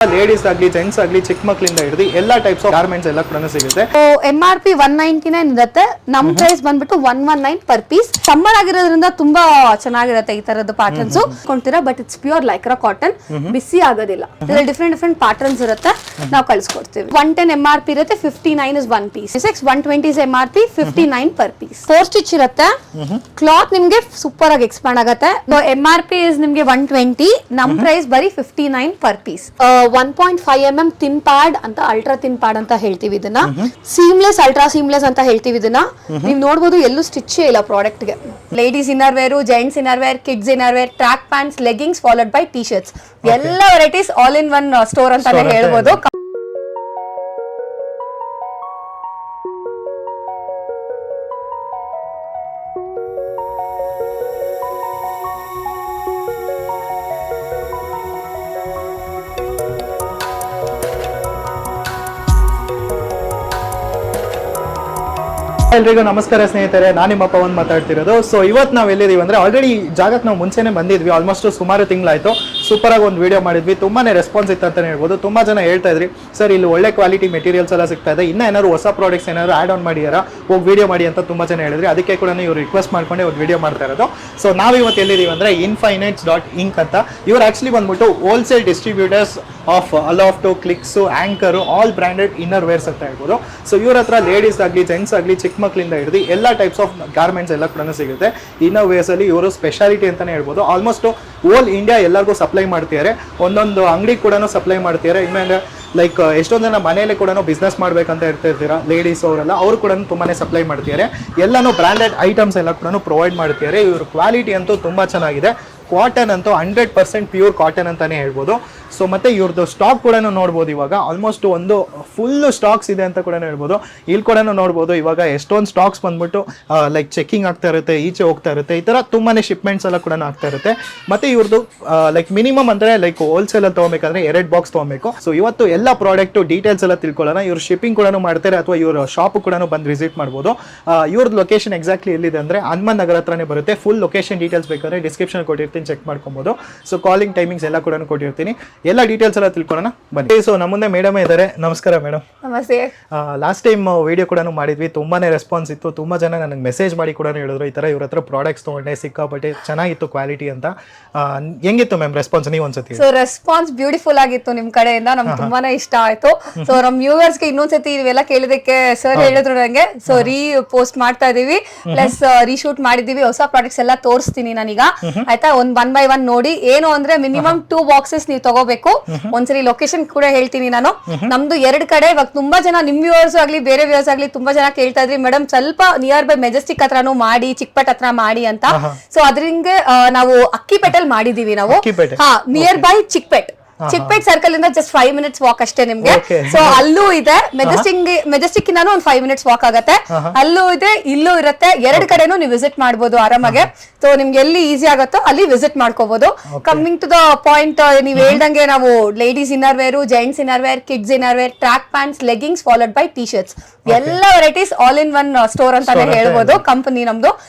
Ladies ಆಗಲಿ gents ಆಗಲಿ ಚಿಕ್ಕ ಮಕ್ಕಳಿಂದ ಹಿಡಿದು ಎಲ್ಲಾ ಟೈಪ್ಸ್ ಆಫ್ ಗಾರ್ಮೆಂಟ್ಸ್ ಎಲ್ಲ ಕೂಡ ಸಿಗುತ್ತೆ. MRP 199 ಇರುತ್ತೆ. ನಮ್ ಪ್ರೈಸ್ ಬಂದ್ಬಿಟ್ಟು 119 ಪರ್ ಪೀಸ್. ಸಮ್ಮರ್ ಆಗಿರೋದ್ರಿಂದ ತುಂಬಾ ಚೆನ್ನಾಗಿರುತ್ತೆ ಈ ತರದ ಪ್ಯಾಟರ್ನ್ಸ್ ಕೊಂತೀರಾ. But it's pure Lycra cotton, ಬಿಸಿ ಆಗೋದಿಲ್ಲ. ಇದ್ರಲ್ಲಿ ಡಿಫ್ರೆಂಟ್ ಪ್ಯಾಟರ್ನ್ಸ್ ಇರುತ್ತೆ, ನಾವು ಕಳಿಸ್ಕೊಡ್ತೀವಿ. 110 MRP ಇರುತ್ತೆ, 59 is one piece. 120 is MRP, 59 per piece. 4 stitch ಇರುತ್ತೆ. ಕ್ಲಾತ್ ನಿಮ್ಗೆ ಸೂಪರ್ ಆಗಿ ಎಕ್ಸ್ಪಾಂಡ್ ಆಗುತ್ತೆ. MRP ಇಸ್ ನಿಮ್ಗೆ 120, ನಮ್ ಪ್ರೈಸ್ ಬರೀ 59 per piece. 1.5 mm thin pad ಅಂತ, ಅಲ್ಟ್ರಾ ಥಿನ್ ಪ್ಯಾಡ್ ಅಂತ ಹೇಳ್ತೀವಿ ಇದನ್ನ. ಸೀಮ್ಲೆಸ್, ಅಲ್ಟ್ರಾ ಸೀಮ್ಲೆಸ್ ಅಂತ ಹೇಳ್ತೀವಿ ಇದನ್ನ. ನೀವು ನೋಡಬಹುದು, ಎಲ್ಲೂ ಸ್ಟಿಚ್ ಇಲ್ಲ ಪ್ರಾಡಕ್ಟ್ ಗೆ. Ladies inner wear, gents inner wear, kids inner wear, track pants, leggings followed by T shirts, ಎಲ್ಲ varieties all in one store ಅಂತಾನೆ ಹೇಳ್ಬೋದು. ಎಲ್ರಿಗೂ ನಮಸ್ಕಾರ ಸ್ನೇಹಿತರೆ, ನಾನು ನಿಮ್ಮ ಪವನ್ ಮಾತಾಡ್ತಿರೋದು. ಸೊ ಇವತ್ತು ನಾವು ಎಲ್ಲಿದ್ದೀವಿ ಅಂದ್ರೆ, ಆಲ್ರೆಡಿ ಜಾಗಕ್ಕೆ ನಾವು ಮುಂಚೆನೆ ಬಂದಿದ್ವಿ. ಆಲ್ಮೋಸ್ಟ್ ಸುಮಾರು ತಿಂಗಳಾಯ್ತು. ಸೂಪರ್ ಆಗಿ ಒಂದು ವಿಡಿಯೋ ಮಾಡಿದ್ವಿ, ತುಂಬಾನೇ ರೆಸ್ಪಾನ್ಸ್ ಇತ್ತು ಅಂತಾನೆ ಹೇಳ್ಬೋದು. ತುಂಬಾ ಜನ ಹೇಳ್ತಾ ಇದ್ರಿ, ಸರ್ ಇಲ್ಲಿ ಒಳ್ಳೆ ಕ್ವಾಲಿಟಿ ಮೆಟೀರಿಯಲ್ಸ್ ಎಲ್ಲ ಸಿಗ್ತಾ ಇದೆ, ಇನ್ನ ಏನಾದ್ರು ಹೊಸ ಪ್ರಾಡಕ್ಟ್ಸ್ ಏನಾದ್ರು ಆಡ್ ಆನ್ ಮಾಡಿದಾರಾ, ಹೋಗಿ ವಿಡಿಯೋ ಮಾಡಿ ಅಂತ ತುಂಬಾ ಜನ ಹೇಳಿದ್ರಿ. ಅದಕ್ಕೆ ಕೂಡ ಇವ್ರು ರಿಕ್ವೆಸ್ಟ್ ಮಾಡ್ಕೊಂಡೆ ಒಂದು ವಿಡಿಯೋ ಮಾಡ್ತಾ ಇರೋದು. ಸೊ ನಾವು ಇವತ್ತು ಎಲ್ಲಿದ್ದೀವಿ ಅಂದ್ರೆ infinites.inc ಅಂತ. ಇವ್ರು ಆಕ್ಚುಲಿ ಬಂದ್ಬಿಟ್ಟು ಹೋಲ್ಸೇಲ್ ಡಿಸ್ಟ್ರಿಬ್ಯೂಟರ್ಸ್ ಆಫ್ ಅಲಾಫ್ಟು, ಕ್ಲಿಕ್ಸು, Anchor, all branded inner wears ಅಂತ ಹೇಳ್ಬೋದು. ಸೊ ಇವ್ರ ಹತ್ರ ಲೇಡೀಸ್ ಆಗಲಿ ಜೆಂಟ್ಸ್ ಆಗಲಿ ಚಿಕ್ಕ ಮಕ್ಕಳಿಂದ ಹಿಡಿದು ಎಲ್ಲ ಟೈಪ್ಸ್ ಆಫ್ ಗಾರ್ಮೆಂಟ್ಸ್ ಎಲ್ಲ ಕೂಡ ಸಿಗುತ್ತೆ. ಇನ್ನರ್ ವೇರ್ಸ್ ಅಲ್ಲಿ ಇವರು ಸ್ಪೆಷಾಲಿಟಿ ಅಂತಾನೆ ಹೇಳ್ಬೋದು. ಆಲ್ಮೋಸ್ಟ್ ಓಲ್ ಇಂಡಿಯಾ ಎಲ್ಲರಿಗೂ ಸಪ್ಲೈ ಮಾಡ್ತಿದ್ದಾರೆ, ಒಂದೊಂದು ಅಂಗಡಿ ಕೂಡ ಸಪ್ಲೈ ಮಾಡ್ತಿದ್ದಾರೆ. ಇನ್ಮೇಲೆ ಲೈಕ್ ಎಷ್ಟೊಂದು ಜನ ಮನೆಯಲ್ಲೇ ಕೂಡ ಬಿಸ್ನೆಸ್ ಮಾಡ್ಬೇಕಂತ ಇರ್ತಿರ್ತೀರಾ ಲೇಡೀಸ್ ಅವರೆಲ್ಲ, ಅವರು ಕೂಡ ತುಂಬಾನೇ ಸಪ್ಲೈ ಮಾಡ್ತಿದ್ದಾರೆ. ಎಲ್ಲಾನು ಬ್ರಾಂಡೆಡ್ ಐಟಮ್ಸ್ ಎಲ್ಲ ಕೂಡ ಪ್ರೊವೈಡ್ ಮಾಡ್ತಿದ್ದಾರೆ. ಇವ್ರ ಕ್ವಾಲಿಟಿ ಅಂತೂ ತುಂಬಾ ಚೆನ್ನಾಗಿದೆ. ಕಾಟನ್ ಅಂತೂ 100% ಪ್ಯೂರ್ ಕಾಟನ್ ಅಂತಾನೆ ಹೇಳ್ಬೋದು. ಸೊ ಮತ್ತೆ ಇವ್ರದ್ದು ಸ್ಟಾಕ್ ಕೂಡ ನೋಡ್ಬೋದು. ಇವಾಗ ಆಲ್ಮೋಸ್ಟ್ ಒಂದು ಫುಲ್ ಸ್ಟಾಕ್ಸ್ ಇದೆ ಅಂತ ಕೂಡ ಹೇಳ್ಬೋದು. ಇಲ್ಲಿ ಕೂಡ ನೋಡ್ಬೋದು, ಇವಾಗ ಎಷ್ಟೊಂದು ಸ್ಟಾಕ್ಸ್ ಬಂದ್ಬಿಟ್ಟು ಲೈಕ್ ಚೆಕಿಂಗ್ ಆಗ್ತಾ ಇರುತ್ತೆ, ಈಚೆ ಹೋಗ್ತಾ ಇರುತ್ತೆ, ಈ ತರ ತುಂಬಾನೇ ಶಿಪ್ಮೆಂಟ್ಸ್ ಎಲ್ಲ ಕೂಡ ಆಗ್ತಾ ಇರುತ್ತೆ. ಮತ್ತೆ ಇವ್ರದ್ದು ಲೈಕ್ ಮಿನಿಮಮ್ ಅಂದ್ರೆ ಲೈಕ್ ಹೋಲ್ಸೇಲ್ ಅಲ್ಲಿ ತಗೋಬೇಕಂದ್ರೆ 2 ಬಾಕ್ಸ್ ತಗೋಬೇಕು. ಸೊ ಇವತ್ತು ಎಲ್ಲ ಪ್ರಾಡಕ್ಟ್ ಡೀಟೇಲ್ಸ್ ಎಲ್ಲ ತಿಳ್ಕೊಳ್ಳೋಣ. ಇವ್ರು ಶಿಪ್ಪಿಂಗ್ ಕೂಡ ಮಾಡ್ತಾರೆ, ಅಥವಾ ಇವ್ರ ಶಾಪ್ ಕೂಡ ಬಂದು ವಿಸಿಟ್ ಮಾಡ್ಬೋದು. ಇವ್ರದ್ದು ಲೊಕೇಶನ್ ಎಕ್ಸಾಕ್ಟ್ಲಿ ಎಲ್ಲಿದೆ ಅಂದ್ರೆ ಹನುಮನ್ ನಗರ ಹತ್ರನೇ ಬರುತ್ತೆ. ಫುಲ್ ಲೊಕೇಶನ್ ಡೀಟೇಲ್ಸ್ ಬೇಕಾದ್ರೆ ಡಿಸ್ಕ್ರಿಪ್ಷನ್ ಕೊಟ್ಟಿರ್ತೀನಿ, ಚೆಕ್ ಮಾಡ್ಕೊಬಹುದು. ಸೊ ಕಾಲಿಂಗ್ ಟೈಮಿಂಗ್ಸ್ ಎಲ್ಲ ಕೂಡ ಕೊಟ್ಟಿರ್ತೀನಿ, ಎಲ್ಲ ಡೀಟೇಲ್ಸ್ ಎಲ್ಲ ತಿಳ್ಕೊಳ್ಳೋಣ ಬನ್ನಿ. ಸೊ ನಮ್ಮ ಮುಂದೆ ಮೇಡಮ್ ಇದ್ದಾರೆ. ನಮಸ್ಕಾರ ಮೇಡಮ್. ನಮಸ್ತೆ. ಲಾಸ್ಟ್ ಟೈಮ್ ವಿಡಿಯೋ ಕೂಡ ಮಾಡಿದ್ವಿ, ತುಂಬಾನೇ ರೆಸ್ಪಾನ್ಸ್ ಇತ್ತು. ತುಂಬಾ ಜನ ನನಗೆ ಮೆಸೇಜ್ ಮಾಡಿ ಕೂಡ ಹೇಳಿದ್ರು, ಈ ತರ ಇವ್ರ ಹತ್ರ ಪ್ರಾಡಕ್ಟ್ಸ್ ತಗೊಂಡೆ, ಸಿಕ್ಕಾಪಟ್ಟೆ ಚೆನ್ನಾಗಿತ್ತು ಕ್ವಾಲಿಟಿ ಅಂತ. ಹೆಂಗಿತ್ತು ಮ್ಯಾಮ್ ರೆಸ್ಪಾನ್ಸ್? ನೀವು ಒಂದ್ಸತಿ. ಸೊ ರೆಸ್ಪಾನ್ಸ್ ಬ್ಯೂಟಿಫುಲ್ ಆಗಿತ್ತು ನಿಮ್ ಕಡೆಯಿಂದ, ನಮ್ಗೆ ತುಂಬಾನೇ ಇಷ್ಟ ಆಯ್ತು. ಸೊ ನಮ್ ವ್ಯೂವರ್ಸ್ ಗೆ ಇನ್ನೊಂದ್ಸತಿ ಇವೆಲ್ಲ ಕೇಳಿದಕ್ಕೆ ಸರ್ ಹೇಳಿದ್ರು ನಂಗೆ. ಸೊ ಪೋಸ್ಟ್ ಮಾಡ್ತಾ ಇದೀವಿ, ಪ್ಲಸ್ ರೀಶೂಟ್ ಮಾಡಿದೀವಿ. ಹೊಸ ಪ್ರಾಡಕ್ಟ್ಸ್ ಎಲ್ಲ ತೋರಿಸ್ತೀನಿ ನಾನೀಗ, ಆಯ್ತಾ? ಒನ್ ಬೈ ಒನ್ ನೋಡಿ. ಏನು ಅಂದ್ರೆ ಮಿನಿಮಮ್ 2 ಬಾಕ್ಸಸ್ ನೀವು ತಗೋಬೇಕು. ಒಂದ್ಸರಿ ಲೊಕೇಶನ್ ಕೂಡ ಹೇಳ್ತೀನಿ ನಾನು. ನಮ್ದು 2 ಕಡೆ. ಇವಾಗ ತುಂಬಾ ಜನ ನಿಮ್ ವ್ಯೂವರ್ಸ್ ಆಗ್ಲಿ ಬೇರೆ ವ್ಯೂವರ್ಸ್ ಆಗ್ಲಿ ತುಂಬಾ ಜನ ಕೇಳ್ತಾ ಇದ್ರಿ, ಮೇಡಮ್ ಸ್ವಲ್ಪ ನಿಯರ್ ಬೈ ಮೆಜೆಸ್ಟಿಕ್ ಹತ್ರನೂ ಮಾಡಿ, ಚಿಕ್ಕಪೇಟೆ ಹತ್ರ ಮಾಡಿ ಅಂತ. ಸೊ ಅದ್ರಿಂದ ನಾವು ಅಕ್ಕಿಪೇಟೆಲ್ ಮಾಡಿದೀವಿ ನಾವು. ನಿಯರ್ ಬೈ ಚಿಕ್ಪೇಟ್ ಸರ್ಕಲ್ ಇಂದ ಜಸ್ಟ್ 5 ಮಿನಿಟ್ಸ್ ವಾಕ್ ಅಷ್ಟೇ ನಿಮ್ಗೆ. ಸೊ ಅಲ್ಲೂ ಇದೆ, ಮೆಜೆಸ್ಟಿಕ್ ಇಂದಾನು ಒಂದು 5 ಮಿನಿಟ್ಸ್ ವಾಕ್ ಆಗುತ್ತೆ. ಅಲ್ಲೂ ಇದೆ, ಇಲ್ಲೂ ಇರುತ್ತೆ. 2 ಕಡೆನೂ ನೀವು ವಿಸಿಟ್ ಮಾಡಬಹುದು ಆರಾಮಾಗೆ. ಸೊ ನಿಮ್ಗೆ ಎಲ್ಲಿ ಈಸಿ ಆಗುತ್ತೋ ಅಲ್ಲಿ ವಿಸಿಟ್ ಮಾಡ್ಕೋಬಹುದು. ಕಮಿಂಗ್ ಟು ದ ಪಾಯಿಂಟ್, ನೀವ್ ಹೇಳ್ದಂಗೆ ನಾವು ladies inner wear, gents inner wear, kids inner wear, track pants, leggings followed by T shirts, ಎಲ್ಲ varieties all in one store ಅಂತಾನೆ ಹೇಳ್ಬೋದು. ಕಂಪನಿ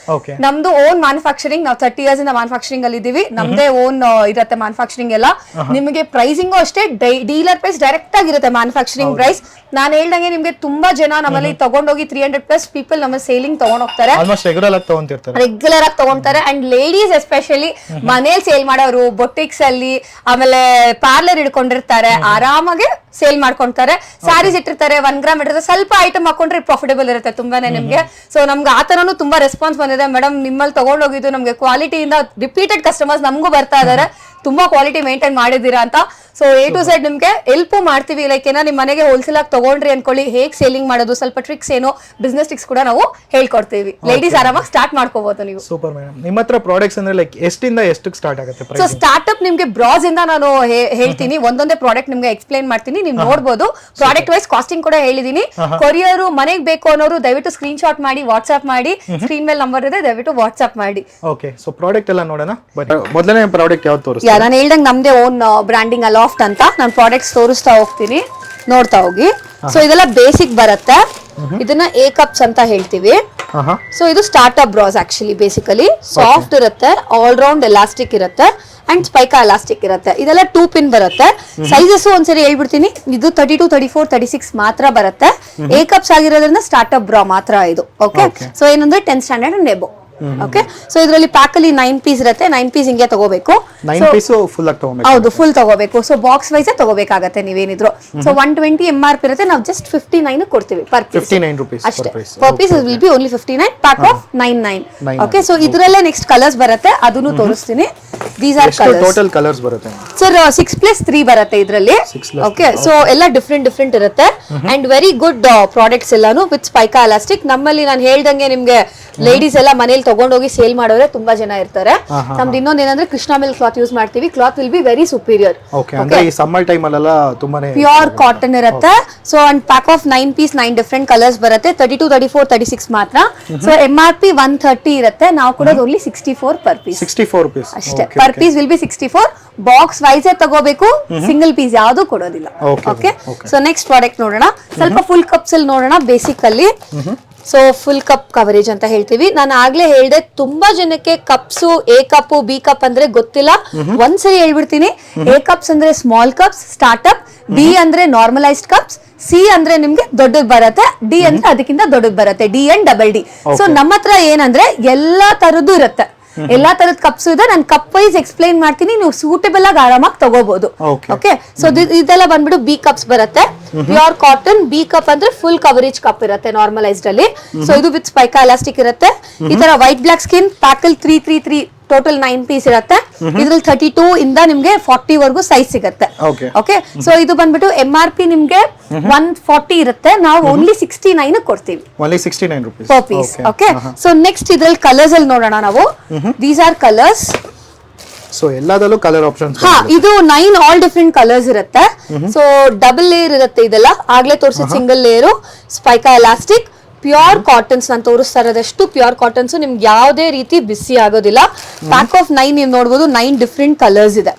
ನಮ್ದು ಓನ್ ಮ್ಯಾನುಫ್ಯಾಕ್ಚರಿಂಗ್. ನಾವು 30 years ಇಂದ ಮ್ಯಾನುಫ್ಯಾಕ್ಚರಿಂಗ್ ಅಲ್ಲಿ ಇದೀವಿ. ನಮ್ದೇ ಓನ್ ಇರುತ್ತೆ ಮ್ಯಾನುಫ್ಯಾಕ್ಚರಿಂಗ್ ಎಲ್ಲ. ನಿಮಗೆ ಪ್ರೈಸಿಂಗು ಅಷ್ಟೇ ಡೀಲರ್ ಪ್ರೈಸ್ ಡೈರೆಕ್ಟ್ ಆಗಿರುತ್ತೆ ಮ್ಯಾನುಫ್ಯಾಕ್ಚರಿಂಗ್ ಪ್ರೈಸ್. ನಾನು ಹೇಳ್ದಂಗೆ ನಿಮ್ಗೆ ತುಂಬಾ ಜನ ನಮ್ಮಲ್ಲಿ ತಗೊಂಡೋಗಿ 300+ ಪೀಪಲ್ ನಮ್ಮ ಸೇಲಿಂಗ್ ತಗೊಂಡ್ ಹೋಗ್ತಾರೆ, ರೆಗ್ಯುಲರ್ ಆಗಿ ತಗೊಂತಾರೆ. ಅಂಡ್ ಲೇಡೀಸ್ ಎಸ್ಪೆಷಲಿ ಮನೇಲಿ ಸೇಲ್ ಮಾಡೋರು, ಬೊಟಿಕ್ಸ್ ಅಲ್ಲಿ, ಆಮೇಲೆ ಪಾರ್ಲರ್ ಇಡ್ಕೊಂಡಿರ್ತಾರೆ, ಆರಾಮಾಗಿ ಸೇಲ್ ಮಾಡ್ಕೊಂತಾರೆ. ಸ್ಯಾರೀಸ್ ಇಟ್ಟಿರ್ತಾರೆ, 1 ಗ್ರಾಮ್ ಇಟ್ಟಿರ್ತಾರೆ, ಸ್ವಲ್ಪ ಐಟಮ್ ಹಾಕೊಂಡ್ರೆ ಪ್ರಾಫಿಟಬಲ್ ಇರುತ್ತೆ ತುಂಬಾನೇ ನಿಮ್ಗೆ. ಸೊ ನಮ್ಗೆ ಆತರನು ತುಂಬಾ ರೆಸ್ಪಾನ್ಸ್ ಬಂದಿದೆ. ಮೇಡಮ್ ನಿಮ್ಮಲ್ಲಿ ತಗೊಂಡೋಗಿದ್ದು ನಮ್ಗೆ ಕ್ವಾಲಿಟಿಯಿಂದ ರಿಪೀಟೆಡ್ ಕಸ್ಟಮರ್ಸ್ ನಮಗೂ ಬರ್ತಾ ಇದಾರೆ, ತುಂಬಾ ಕ್ವಾಲಿಟಿ ಮೇಂಟೈನ್ ಮಾಡಿದೀರಾ ಅಂತ. ಸೊ A to Z ನಿಮ್ಗೆ ಹೆಲ್ಪ್ ಮಾಡ್ತೀವಿ. ಲೈಕ್ ಏನೋ ನಿಮ್ ಮನೆಗೆ ಹೋಲ್ಸೇಲ್ ಆಗಿ ತಗೊಂಡ್ರಿ ಅನ್ಕೊಳ್ಳಿ, ಹೇಗ್ ಸೇಲಿಂಗ್ ಮಾಡೋದು, ಸ್ವಲ್ಪ ಟ್ರಿಕ್ಸ್ ಏನು, ಬಿಸ್ನೆಸ್ ಟ್ರಿಕ್ಸ್ ಕೂಡ ನಾವು ಹೇಳ್ಕೊಡ್ತೀವಿ. ಲೇಡೀಸ್ ಆರಾಮಾಗಿ ಸ್ಟಾರ್ಟ್ ಮಾಡ್ಕೋಬಹುದು ನೀವು. Super madam. ನಿಮ್ಮ ಹತ್ರ ಪ್ರಾಡಕ್ಟ್ಸ್ ಅಂದ್ರೆ ಲೈಕ್ ಎಷ್ಟಿಂದ ಎಷ್ಟಕ್ಕೆ ಸ್ಟಾರ್ಟ್ ಆಗುತ್ತೆ? ಸೊ ಸ್ಟಾರ್ಟ್ಅಪ್ ನಿಮ್ಗೆ ಬ್ರಾಸ್ ಇಂದ ನಾನು ಹೇಳ್ತೀನಿ, ಒಂದೊಂದೇ ಪ್ರಾಡಕ್ಟ್ ನಿಮ್ಗೆ ಎಕ್ಸ್ಪ್ಲೈನ್ ಮಾಡ್ತೀನಿ, ನೀವು ನೋಡಬಹುದು. ಪ್ರಾಡಕ್ಟ್ ವೈಸ್ ಕಾಸ್ಟಿಂಗ್ ಕೂಡ ಹೇಳಿದೀನಿ. ಕೊರಿಯರ್ ಮನೆಗೆ ಬೇಕು ಅನ್ನೋರು ದಯವಿಟ್ಟು ಸ್ಕ್ರೀನ್ ಶಾಟ್ ಮಾಡಿ ವಾಟ್ಸ್ಆಪ್ ಮಾಡಿ, ಸ್ಕ್ರೀನ್ ಮೇಲೆ ನಂಬರ್ ಇದೆ, ದಯವಿಟ್ಟು ವಾಟ್ಸ್ಆಪ್ ಮಾಡಿ. ಓಕೆ, ಸೊ ಪ್ರಾಡಕ್ಟ್ ಎಲ್ಲ ನೋಡೋಣ. ಮೊದಲನೇ ಪ್ರಾಡಕ್ಟ್ ಯಾವ್ದು ತೋರಿಸ್ತೀರಾ? ನಾನು ಹೇಳ್ದಂಗೆ ನಮ್ದೇ ಓನ್ ಬ್ರಾಂಡಿಂಗ್ ಅಲಾಫ್ಟ್ ಅಂತ. ನಾನು ಪ್ರಾಡಕ್ಟ್ಸ್ ತೋರಿಸ್ತಾ ಹೋಗ್ತೀನಿ, ನೋಡ್ತಾ ಹೋಗಿ. ಸೊ ಇದೆಲ್ಲ ಬೇಸಿಕ್ ಬರುತ್ತೆ. ಇದನ್ನ A ಕಪ್ಸ್ ಅಂತ ಹೇಳ್ತೀವಿ. ಸೊ ಇದು startup brass actually basically soft ಇರುತ್ತೆ, ಆಲ್ ರೌಂಡ್ ಎಲಾಸ್ಟಿಕ್ ಇರುತ್ತೆ ಅಂಡ್ ಸ್ಪೈಕಾ ಎಲಾಸ್ಟಿಕ್ ಇರುತ್ತೆ. ಇದೆಲ್ಲ 2 ಪಿನ್ ಬರುತ್ತೆ. ಸೈಜಸ್ ಒಂದ್ಸರಿ ಹೇಳ್ಬಿಡ್ತೀನಿ, ಇದು 32, 34, 36 ಮಾತ್ರ ಬರುತ್ತೆ. ಎ ಕಪ್ಸ್ ಆಗಿರೋದ್ರಿಂದ ಸ್ಟಾರ್ಟ್ಅಪ್ ಬ್ರಾ ಮಾತ್ರ ಇದು. ಓಕೆ, ಸೊ ಏನಂದ್ರೆ 10th standard and above. Okay, so ಇದರಲ್ಲಿ ಪ್ಯಾಕ್ ಅಲ್ಲಿ 9 ಪೀಸ್ ಇರುತ್ತೆ. 9 ಪೀಸ್ ಹಿಂಗೆ ತಗೋಬೇಕು. 9 ಪೀಸ್ ಫುಲ್ ಆಗಿ ತಗೋಬೇಕು. ಹೌದು, ಫುಲ್ ತಗೋಬೇಕು. ಸೊ ಬಾಕ್ಸ್ ವೈಸ್ ತಗೋಬೇಕಾಗತ್ತೆ ನೀವೇನಿದ್ರು. ಸೊ 120 MRP ಇರುತ್ತೆ, ನಾವು ಜಸ್ಟ್ 59 ಕೊಡ್ತೀವಿ ಪರ್ ಪೀಸ್. 59 rupees ಅಷ್ಟೇ. Per piece will be only 59, pack of 99. Okay, so ಇದರಲ್ಲೇ ನೆಕ್ಸ್ಟ್ ಕಲರ್ಸ್ ಬರುತ್ತೆ, ಅದನ್ನು ತೋರಿಸ್ತೀನಿ. These are colours. Total colours ಬರುತ್ತೆ ಸರ್ 6+3 ಬರುತ್ತೆ ಇದರಲ್ಲಿ. ಓಕೆ, ಸೊ ಎಲ್ಲ ಡಿಫ್ರೆಂಟ್ ಇರುತ್ತೆ ಅಂಡ್ ವೆರಿ ಗುಡ್ ಪ್ರಾಡಕ್ಟ್ಸ್ ಎಲ್ಲಾನು ವಿತ್ ಸ್ಪೈಕಾ ಎಲಾಸ್ಟಿಕ್. ನಮ್ಮಲ್ಲಿ ನಾನು ಹೇಳ್ದಂಗೆ ನಿಮ್ಗೆ ಲೇಡೀಸ್ ಎಲ್ಲ ಮನೇಲಿ ತಗೊಂಡೋಗಿ ಸೇಲ್ ಮಾಡೋರೆ ತುಂಬಾ ಜನ ಇರ್ತಾರೆ. ನಮ್ದು ಇನ್ನೊಂದು ಏನಂದ್ರೆ ಕೃಷ್ಣ ಮಿಲ್ ಕ್ಲಾತ್ ಯೂಸ್ ಮಾಡ್ತೀವಿ. Cloth will be very superior. Okay, ಅಂದ್ರೆ ಈ ಸಮ್ಮರ್ ಟೈಮ್ ಅಲ್ಲೆಲ್ಲ ತುಂಬಾನೇ ಪ್ಯೂರ್ ಕಾಟನ್ ಇರುತ್ತೆ. So and pack of 9 piece 9 different colours ಬರುತ್ತೆ. 32, 34, 36 ಮಾತ್ರ. ಸೊ MRP 130 ಇರುತ್ತೆ, ನಾವು ಕೊಡೋದು ಓನ್ಲಿ 64 ಪರ್ ಪೀಸ್. 64 rupees ಅಷ್ಟೇ. Per piece will be 64. Box wise ತಗೋಬೇಕು, ಸಿಂಗಲ್ ಪೀಸ್ ಯಾವುದು ಕೊಡೋದಿಲ್ಲ. ಓಕೆ, ಸೊ ನೆಕ್ಸ್ಟ್ ಪ್ರಾಡಕ್ಟ್ ನೋಡೋಣ. ಸ್ವಲ್ಪ ಫುಲ್ ಕಪ್ಸ್ ಅಲ್ಲಿ ನೋಡೋಣ. ಬೇಸಿಕ್ ಅಲ್ಲಿ ಸೊ ಫುಲ್ ಕಪ್ ಕವರೇಜ್ ಅಂತ ಹೇಳ್ತೀವಿ. ನಾನು ಆಗ್ಲೇ ಹೇಳ್ದೆ, ತುಂಬಾ ಜನಕ್ಕೆ cups A cup B cup ಅಂದ್ರೆ ಗೊತ್ತಿಲ್ಲ. ಒಂದ್ಸರಿ ಹೇಳ್ಬಿಡ್ತೀನಿ. ಎ ಕಪ್ಸ್ ಅಂದ್ರೆ ಸ್ಮಾಲ್ ಕಪ್ಸ್ ಸ್ಟಾರ್ಟ್ಅಪ್, ಬಿ ಅಂದ್ರೆ ನಾರ್ಮಲೈಸ್ಡ್ ಕಪ್ಸ್, ಸಿ ಅಂದ್ರೆ ನಿಮ್ಗೆ ದೊಡ್ಡದ್ ಬರುತ್ತೆ, ಡಿ ಅಂದ್ರೆ ಅದಕ್ಕಿಂತ ದೊಡ್ಡದ್ ಬರುತ್ತೆ, D and double D. So ನಮ್ಮ ಹತ್ರ ಏನಂದ್ರೆ ಎಲ್ಲಾ ತರದ್ದು ಇರುತ್ತೆ, ಎಲ್ಲಾ ತರದ ಕಪ್ಸ್ ಇದೆ. ನಾನು ಕಪ್ ವೈಸ್ ಎಕ್ಸ್ಪ್ಲೈನ್ ಮಾಡ್ತೀನಿ, ನೀವು ಸೂಟೇಬಲ್ ಆಗಿ ಆರಾಮಾಗಿ ತಗೋಬಹುದು. ಓಕೆ, ಸೊ ಇದೆಲ್ಲ ಬಂದ್ಬಿಟ್ಟು ಬಿ ಕಪ್ಸ್ ಬರುತ್ತೆ. ಪ್ಯೂರ್ ಕಾಟನ್ ಬಿ ಕಪ್ ಅಂದ್ರೆ ಫುಲ್ ಕವರೇಜ್ ಕಪ್ ಇರುತ್ತೆ ನಾರ್ಮಲೈಸ್ಡ್ ಅಲ್ಲಿ. ಸೊ ಇದು ವಿತ್ ಸ್ಪೈಕಾ ಎಲಾಸ್ಟಿಕ್ ಇರುತ್ತೆ. ಈ ತರ ವೈಟ್ ಬ್ಲಾಕ್ ಸ್ಕಿನ್ ಪ್ಯಾಕಲ್ 333 ಟೋಟಲ್ 9 ಪೀಸ್ ಇರುತ್ತೆ. ಇದ್ರಲ್ಲಿ 32 ಇಂದ ನಿಮ್ಗೆ 40 ವರೆಗೂ ಸೈಜ್ ಸಿಗುತ್ತೆ. ಓಕೆ, ಸೊ ಇದು ಬಂದ್ಬಿಟ್ಟು MRP ನಿಮ್ಗೆ 140 ಇರುತ್ತೆ, ನಾವು ಓನ್ಲಿ 69 ಕೊಡ್ತೀವಿ. Only 69 rupees per piece. Okay, so next ಇದ್ರಲ್ಲಿ ಕಲರ್ಸ್ ಅಲ್ಲಿ ನೋಡೋಣ ನಾವು. These are colours. ಸೊ ಎಲ್ಲದಲ್ಲೂ ಕಲರ್ ಆಪ್ಷನ್ಸ್. ಇದು 9 ಆಲ್ ಡಿಫರೆಂಟ್ ಕಲರ್ಸ್ ಇರುತ್ತೆ. ಸೊ ಡಬಲ್ ಲೇಯರ್ ಇರುತ್ತೆ ಇದೆಲ್ಲ. ಆಗ್ಲೇ ತೋರಿಸಿದ single layer Spica elastic pure cottons. ನಾನು ತೋರಿಸ್ತಾ ಇರೋದಷ್ಟು ಪ್ಯೂರ್ ಕಾಟನ್ಸ್, ನಿಮ್ಗೆ ಯಾವುದೇ ರೀತಿ ಬಿಸಿ ಆಗೋದಿಲ್ಲ. ಪ್ಯಾಕ್ ಆಫ್ 9 ನೀವು ನೋಡಬಹುದು, 9 ಡಿಫರೆಂಟ್ ಕಲರ್ಸ್ ಇದೆ.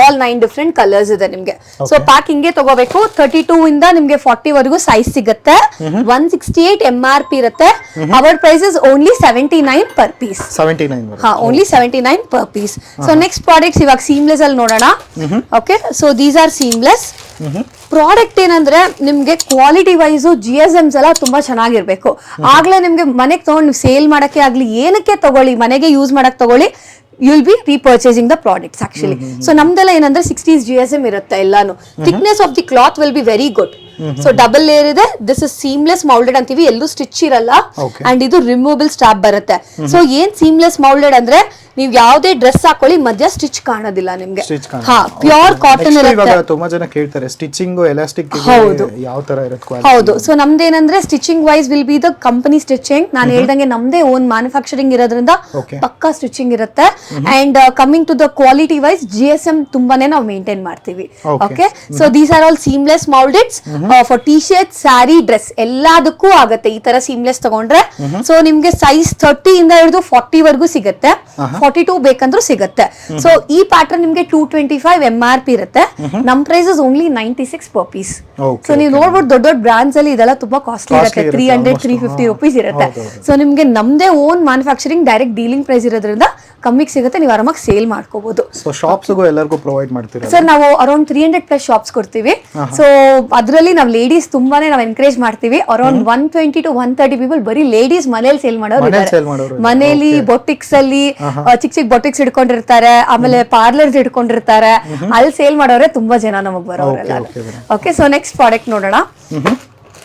ಆಲ್ 9 ಡಿಫರೆಂಟ್ ಕಲರ್ಸ್ ಇದೆ ನಿಮ್ಗೆ. ಸೊ ಪ್ಯಾಕ್ ಹಿಂಗೆ ತಗೋಬೇಕು. 32 ಇಂದ ನಿಮ್ಗೆ 40 ವರೆಗೂ ಸೈಜ್ ಸಿಗುತ್ತೆ. 168 MRP ಇರುತ್ತೆ. Our price is only 79 per piece. 79 ಹಾ, only 79 per piece. So next products ಇವಾಗ ಸೀಮ್ಲೆಸ್ ಅಲ್ಲಿ ನೋಡೋಣ. Okay, so these are seamless product. ಏನಂದ್ರೆ ನಿಮ್ಗೆ ಕ್ವಾಲಿಟಿ ವೈಸ್ GSMs ಎಲ್ಲ ತುಂಬಾ ಚೆನ್ನಾಗಿರ್ಬೇಕು. ಆಗ್ಲೇ ನಿಮ್ಗೆ ಮನೆಗೆ ತಗೊಂಡು ನೀವು ಸೇಲ್ ಮಾಡಕ್ಕೆ ಆಗ್ಲಿ, ಏನಕ್ಕೆ ತಗೊಳ್ಳಿ, ಮನೆಗೆ ಯೂಸ್ ಮಾಡಕ್ ತಗೊಳ್ಳಿ, you will be repurchasing the products actually. So ನಮ್ದೆಲ್ಲ ಏನಂದ್ರೆ 60s GSM ಇರುತ್ತೆ ಎಲ್ಲಾನು. Thickness of the cloth will be very good. So double layer ಇದೆ. ದಿಸ್ ಇಸ್ ಸೀಮ್ಲೆಸ್ ಮೌಲ್ಡೆಡ್ ಅಂತೀವಿ, ಎಲ್ಲೂ ಸ್ಟಿಚ್ ಇರಲ್ಲ ಅಂಡ್ ಇದು ರಿಮೂವಬಲ್ ಸ್ಟಾಪ್ ಬರುತ್ತೆ. ಸೊ ಏನ್ ಸೀಮ್ಲೆಸ್ ಮೌಲ್ಡೆಡ್ ಅಂದ್ರೆ ನೀವು ಯಾವ್ದೇ ಡ್ರೆಸ್ ಹಾಕೊಳ್ಳಿ ಮಧ್ಯ ಸ್ಟಿಚ್ ಕಾಣೋದಿಲ್ಲ ನಿಮ್ಗೆ. ಹಾ, ಪ್ಯೂರ್ ಕಾಟನ್ ಇರುತ್ತೆ. ತುಂಬಾ ಜನ ಕೇಳ್ತಾರೆ ಸ್ಟಿಚಿಂಗ್ ಎಲಾಸ್ಟಿಕ್ ಯಾವ ತರ ಇರುತ್ತೆ. ಹೌದು, ಸೊ ನಮ್ದೇನಂದ್ರೆ stitching wise will be the company stitching. ನಾನು ಹೇಳ್ದಂಗೆ ನಮ್ದೇ ಓನ್ ಮ್ಯಾನುಫ್ಯಾಕ್ಚರಿಂಗ್ ಇರೋದ್ರಿಂದ ಪಕ್ಕಾ ಸ್ಟಿಚಿಂಗ್ ಇರುತ್ತೆ. And coming to the quality wise GSM ತುಂಬಾನೇ ನಾವು ಮೇಂಟೈನ್ ಮಾಡ್ತೀವಿ. Okay, so these are all seamless mouldeds for T shirt, sari, dress ಎಲ್ಲದಕ್ಕೂ ಆಗುತ್ತೆ ಈ ತರ ಸೀಮ್ಲೆಸ್ ತಗೊಂಡ್ರೆ. ಸೊ ನಿಮ್ಗೆ ಸೈಜ್ 30 ಇಂದ ಹಿಡಿದು 40 ವರೆಗೂ ಸಿಗುತ್ತೆ. 42 ಬೇಕಂದ್ರೂ ಸಿಗುತ್ತೆ. ಸೊ ಈ ಪ್ಯಾಟರ್ನ್ ನಿಮ್ಗೆ 225 MRP ಇರುತ್ತೆ. ನಮ್ price is only 96 per piece. So ನೀವು ನೋಡ್ಬೋದು ದೊಡ್ಡ ದೊಡ್ಡ ಬ್ರಾಂಡ್ಸ್ ಅಲ್ಲಿ ಇದೆಲ್ಲ ತುಂಬಾ ಕಾಸ್ಟ್ಲಿ ಇರುತ್ತೆ. 300, 350 rupees ಇರುತ್ತೆ. ಸೊ ನಿಮ್ಗೆ ನಮ್ದೇ own manufacturing direct dealing price ಇರೋದ್ರಿಂದ ಕಮ್ಮಿಗೆ ಸಿಗುತ್ತೆ, ನೀವು ಆರಾಮಾಗಿ ಸೇಲ್ ಮಾಡ್ಕೋಬಹುದು. ಸೊ ಶಾಪ್ಸ್ಗೂ ಎಲ್ಲರಿಗೂ ಪ್ರೊವೈಡ್ ಮಾಡ್ತೀರಾ ಸರ್? ನಾವು ಅರೌಂಡ್ 300+ ಶಾಪ್ಸ್ ಕೊಡ್ತೀವಿ. ಸೊ ಅದರಲ್ಲಿ ನಾವು ಲೇಡೀಸ್ ತುಂಬಾನೇ ನಾವು ಎನ್ಕರೇಜ್ ಮಾಡ್ತೀವಿ. ಅರೌಂಡ್ 120 to 130 ಪೀಪಲ್ ಬರೀ ಲೇಡೀಸ್ ಮನೇಲಿ ಸೇಲ್ ಮಾಡೋರು ಇದ್ದಾರೆ. ಮನೇಲಿ ಬೊಟಿಕ್ಸ್ ಅಲ್ಲಿ ಚಿಕ್ಕ ಚಿಕ್ಕ ಬೊಟಿಕ್ಸ್ ಇಟ್ಕೊಂಡಿರ್ತಾರೆ, ಆಮೇಲೆ ಪಾರ್ಲರ್ಸ್ ಇಟ್ಕೊಂಡಿರ್ತಾರೆ, ಅಲ್ಲಿ ಸೇಲ್ ಮಾಡೋರೆ ತುಂಬಾ ಜನ ನಮಗ್ ಬರೋರೆಲ್ಲ. ಓಕೆ, ಸೊ ನೆಕ್ಸ್ಟ್ ಪ್ರಾಡಕ್ಟ್ ನೋಡೋಣ.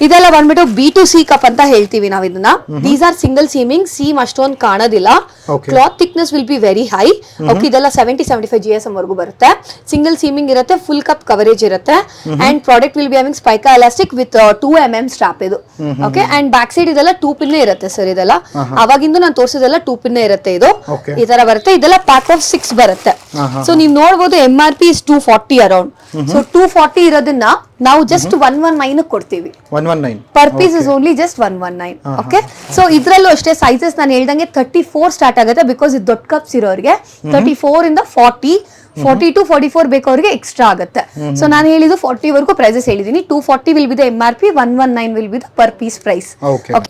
ಇದೆಲ್ಲ ಬಂದ್ಬಿಟ್ಟು B2C ಕಪ್ ಅಂತ ಹೇಳ್ತೀವಿ ನಾವು ಇದನ್ನ. These are single seaming, seam ಅಷ್ಟೊಂದು ಕಾಣೋದಿಲ್ಲ. Cloth thickness will be very high. Okay, ಇದೆಲ್ಲ 70-75 GSM ವರೆಗೂ ಬರುತ್ತೆ. ಸಿಂಗಲ್ ಸೀಮಿಂಗ್ ಇರುತ್ತೆ, ಫುಲ್ ಕಪ್ ಕವರೇಜ್ ಇರುತ್ತೆ and product will be having Spica elastic with 2 mm strap ಇದು. ಓಕೆ, ಅಂಡ್ ಬ್ಯಾಕ್ ಸೈಡ್ ಇದೆಲ್ಲ 2 pin ಇರುತ್ತೆ ಸರ್. ಇದೆಲ್ಲ ಅವಾಗಿಂದ ನಾನು ತೋರಿಸಿದೆಲ್ಲ 2 ಪಿನ್ ಇರುತ್ತೆ. ಇದು ಈ ತರ ಬರುತ್ತೆ. ಇದೆಲ್ಲ ಪ್ಯಾಕ್ ಆಫ್ 6 ಬರುತ್ತೆ. ಸೊ ನೀವು ನೋಡಬಹುದು MRP ಇಸ್ 240 ಅರೌಂಡ್. ಸೊ 240 ಇರೋದನ್ನ ನಾವು ಜಸ್ಟ್ 119 ಕೊಡ್ತೀವಿ. 119 per piece is only just 119. Okay, so ಇದ್ರಲ್ಲೂ ಅಷ್ಟೇ ಸೈಜಸ್ ನಾನು ಹೇಳ್ದಂಗೆ 34 ಸ್ಟಾರ್ಟ್ ಆಗುತ್ತೆ. ಬಿಕಾಸ್ ಇದು ದೊಡ್ಡ ಕಪ್ಸ್ ಇರೋರಿಗೆ 34 ಇಂದ 40 40 to 44 ಬೇಕವ್ರಿಗೆ ಎಕ್ಸ್ಟ್ರಾ ಆಗುತ್ತೆ. ಸೊ ನಾನು ಹೇಳಿದ್ದು 40 ವರೆಗೂ ಪ್ರೈಸಸ್ ಹೇಳಿದೀನಿ. 240 will be the MRP, 119 will be the per piece price.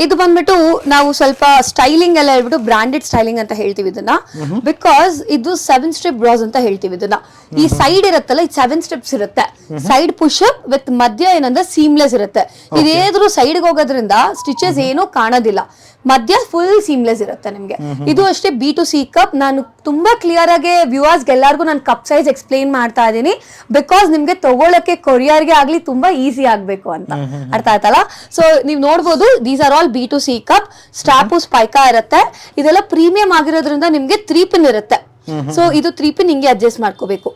ಇದು ಬಂದ್ಬಿಟ್ಟು ನಾವು ಸ್ವಲ್ಪ ಸ್ಟೈಲಿಂಗ್ ಎಲ್ಲ ಹೇಳ್ಬಿಟ್ಟು ಬ್ರಾಂಡೆಡ್ ಸ್ಟೈಲಿಂಗ್ ಅಂತ ಹೇಳ್ತೀವಿ ಇದನ್ನ, ಬಿಕಾಸ್ ಇದು 7 ಸ್ಟ್ರಿಪ್ ಬ್ರಾಸ್ ಅಂತ ಹೇಳ್ತೀವಿ ಇದನ್ನ. ಈ ಸೈಡ್ ಇರುತ್ತಲ್ಲ, ಇದು 7 ಸ್ಟೆಪ್ಸ್ ಇರುತ್ತೆ. ಸೈಡ್ ಪುಷ್ ಅಪ್ ವಿತ್ ಮಧ್ಯ ಏನಂದ್ರೆ ಸೀಮ್ಲೆಸ್ ಇರುತ್ತೆ. ಇದೇದ್ರು ಸೈಡ್ ಹೋಗೋದ್ರಿಂದ ಸ್ಟಿಚಸ್ ಏನು ಕಾಣೋದಿಲ್ಲ, ಮಧ್ಯ ಫುಲ್ ಸೀಮ್ಲೆಸ್ ಇರುತ್ತೆ ನಿಮ್ಗೆ. ಇದು ಅಷ್ಟೇ B2C ಕಪ್. ನಾನು ತುಂಬಾ ಕ್ಲಿಯರ್ ಆಗಿ ವ್ಯೂವರ್ಸ್ ಎಲ್ಲರಿಗೂ ನಾನು ಕಪ್ ಸೈಜ್ ಎಕ್ಸ್ಪ್ಲೈನ್ ಮಾಡ್ತಾ ಇದೀನಿ, ಬಿಕಾಸ್ ನಿಮ್ಗೆ ತಗೊಳಕ್ಕೆ ಕೊರಿಯರ್ಗೆ ಆಗ್ಲಿ ತುಂಬಾ ಈಸಿ ಆಗ್ಬೇಕು ಅಂತ. ಅರ್ಥ ಆಯ್ತಲ್ಲ? ಸೊ ನೀವು ನೋಡ್ಬೋದು, these are all B2C cup. Strap Spica ಇರುತ್ತೆ. ಇದೆಲ್ಲ ಪ್ರೀಮಿಯಂ ಆಗಿರೋದ್ರಿಂದ ನಿಮ್ಗೆ 3 ಪಿನ್ ಇರುತ್ತೆ. ಸೊ ಇದು 3 ಪಿನ್ ಹಿಂಗೆ ಅಡ್ಜಸ್ಟ್ ಮಾಡ್ಕೋಬೇಕು,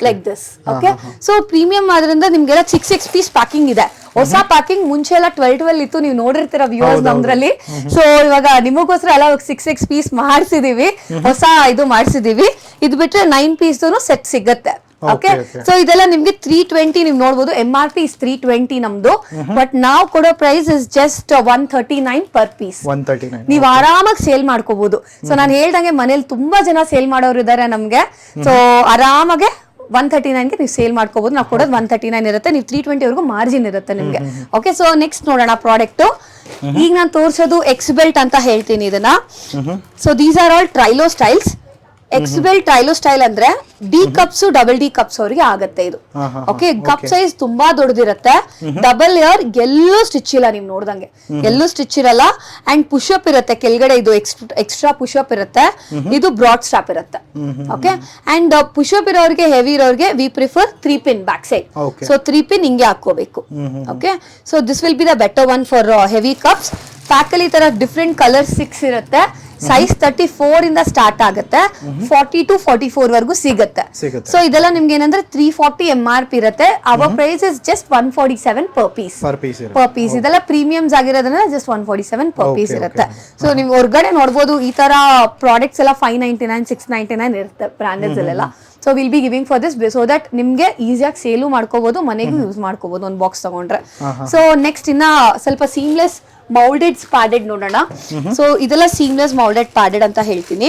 like this. Okay, so premium ಆದ್ರಿಂದ ನಿಮ್ಗೆಲ್ಲ 6 ಪೀಸ್ ಪ್ಯಾಕಿಂಗ್ ಇದೆ. ಹೊಸ ಪ್ಯಾಕಿಂಗ್ ಮುಂಚೆ ಎಲ್ಲ 12 ಇತ್ತು, ನೀವು ನೋಡಿರ್ತೀರ ವ್ಯೂವರ್ಸ್ ನಮ್ದ್ರಲ್ಲಿ. ಸೊ ಇವಾಗ ನಿಮಗೋಸ್ಕರ ಎಲ್ಲ 6 ಪೀಸ್ ಮಾಡಿಸಿದೀವಿ, ಹೊಸ ಇದು ಮಾಡಿಸಿದೀವಿ. ಇದು ಬಿಟ್ರೆ 9 ಪೀಸ್ ಸೆಟ್ ಸಿಗತ್ತೆ. ಓಕೆ, ಸೊ ಇದೆಲ್ಲ ನಿಮ್ಗೆ 320 ನೀವು ನೋಡ್ಬೋದು. MRP ಇಸ್ 320 ನಮ್ದು, ಬಟ್ ನಾವು ಕೊಡೋ price is just 139 per piece. ನೀವು ಆರಾಮಾಗಿ ಸೇಲ್ ಮಾಡ್ಕೋಬಹುದು. ಸೊ ನಾನು ಹೇಳ್ದಂಗೆ ಮನೇಲಿ ತುಂಬಾ ಜನ ಸೇಲ್ ಮಾಡೋರು ಇದಾರೆ ನಮ್ಗೆ. ಸೊ ಆರಾಮಾಗೆ 139ಗೆ ನೀವು ಸೇಲ್ ಮಾಡ್ಕೋಬಹುದು. ನಾವು ಕೊಡೋದು 139 ಇರುತ್ತೆ, ನೀವು 320 ವರೆಗೂ ಮಾರ್ಜಿನ್ ಇರುತ್ತೆ ನಿಮ್ಗೆ. ಓಕೆ, ಸೊ ನೆಕ್ಸ್ಟ್ ನೋಡೋಣ ಪ್ರಾಡಕ್ಟ್. ಈಗ ನಾನು ತೋರಿಸೋದು ಎಕ್ಸ್ ಬೆಲ್ಟ್ ಅಂತ ಹೇಳ್ತೀನಿ ಇದನ್ನ. So these are all trilo styles. X belt trilo style ಅಂದ್ರೆ D cups, double D cups ಅವರಿಗೆ ಆಗತ್ತೆ ಇದು. ಓಕೆ, ಕಪ್ ಸೈಜ್ ತುಂಬಾ ದೊಡ್ಡದಿರುತ್ತೆ. ಡಬಲ್ ಇಯರ್, ಎಲ್ಲೂ ಸ್ಟಿಚ್ ಇಲ್ಲ, ನೀವು ನೋಡ್ದಂಗೆ ಎಲ್ಲೂ ಸ್ಟಿಚ್ ಇರಲ್ಲ. ಅಂಡ್ ಪುಷ್ ಅಪ್ ಇರುತ್ತೆ ಕೆಳಗಡೆ, ಇದು ಎಕ್ಸ್ಟ್ರಾ ಪುಷ್ ಅಪ್ ಇರುತ್ತೆ. ಇದು ಬ್ರಾಡ್ ಸ್ಟ್ರಾಪ್ ಇರುತ್ತೆ. ಓಕೆ, ಅಂಡ್ ಪುಷ್ ಅಪ್ ಇರೋರಿಗೆ, ಹೆವಿ ಇರೋರಿಗೆ V prefer 3 pin back side. So 3 pin ಹಿಂಗೆ ಹಾಕೋಬೇಕು. Okay, so this will be the better one for heavy cups. Pack ಅಲ್ಲಿ ತರ ಡಿಫ್ರೆಂಟ್ ಕಲರ್ 6 ಇರುತ್ತೆ. ಸೈಜ್ 34 ಇಂದ ಸ್ಟಾರ್ಟ್ ಆಗುತ್ತೆ, 40 to 44 ವರೆಗೂ ಸಿಗುತ್ತೆ. ಸೊ ಇದೆಲ್ಲ ನಿಮ್ಗೆ ಏನಂದ್ರೆ 340 MRP ಇರುತ್ತೆ. Our price is just 147 per piece. ಇದೆಲ್ಲ ಪ್ರೀಮಿಯಮ್ಸ್ ಆಗಿರೋದ್ರಿಂದ ಜಸ್ಟ್ 147 ಪರ್ ಪೀಸ್ ಇರುತ್ತೆ. ಸೊ ನೀವು ಹೊರಗಡೆ ನೋಡ್ಬೋದು, ಈ ತರ ಪ್ರಾಡಕ್ಟ್ಸ್ ಎಲ್ಲ 599, 699 ಇರುತ್ತೆ ಬ್ರಾಂಡೆಡ್ಸ್ ಅಲ್ಲೆಲ್ಲ. So will be giving for this, so that ನಿಮ್ಗೆ ಈಸಿಯಾಗಿ ಸೇಲು ಮಾಡ್ಕೋಬಹುದು, ಮನೆಗೂ ಯೂಸ್ ಮಾಡ್ಕೋಬಹುದು ಒಂದು ಬಾಕ್ಸ್ ತಗೊಂಡ್ರೆ. ಸೊ ನೆಕ್ಸ್ಟ್ ಇನ್ನ ಸ್ವಲ್ಪ ಸೀಮ್ಲೆಸ್ ಮೌಲ್ಡೆಡ್ ಪ್ಯಾಡೆಡ್ ನೋಡೋಣ. ಸೊ ಇದೆಲ್ಲ ಸೀಮ್ಲೆಸ್ ಮೌಲ್ಡೆಡ್ ಪ್ಯಾಡೆಡ್ ಅಂತ ಹೇಳ್ತೀನಿ.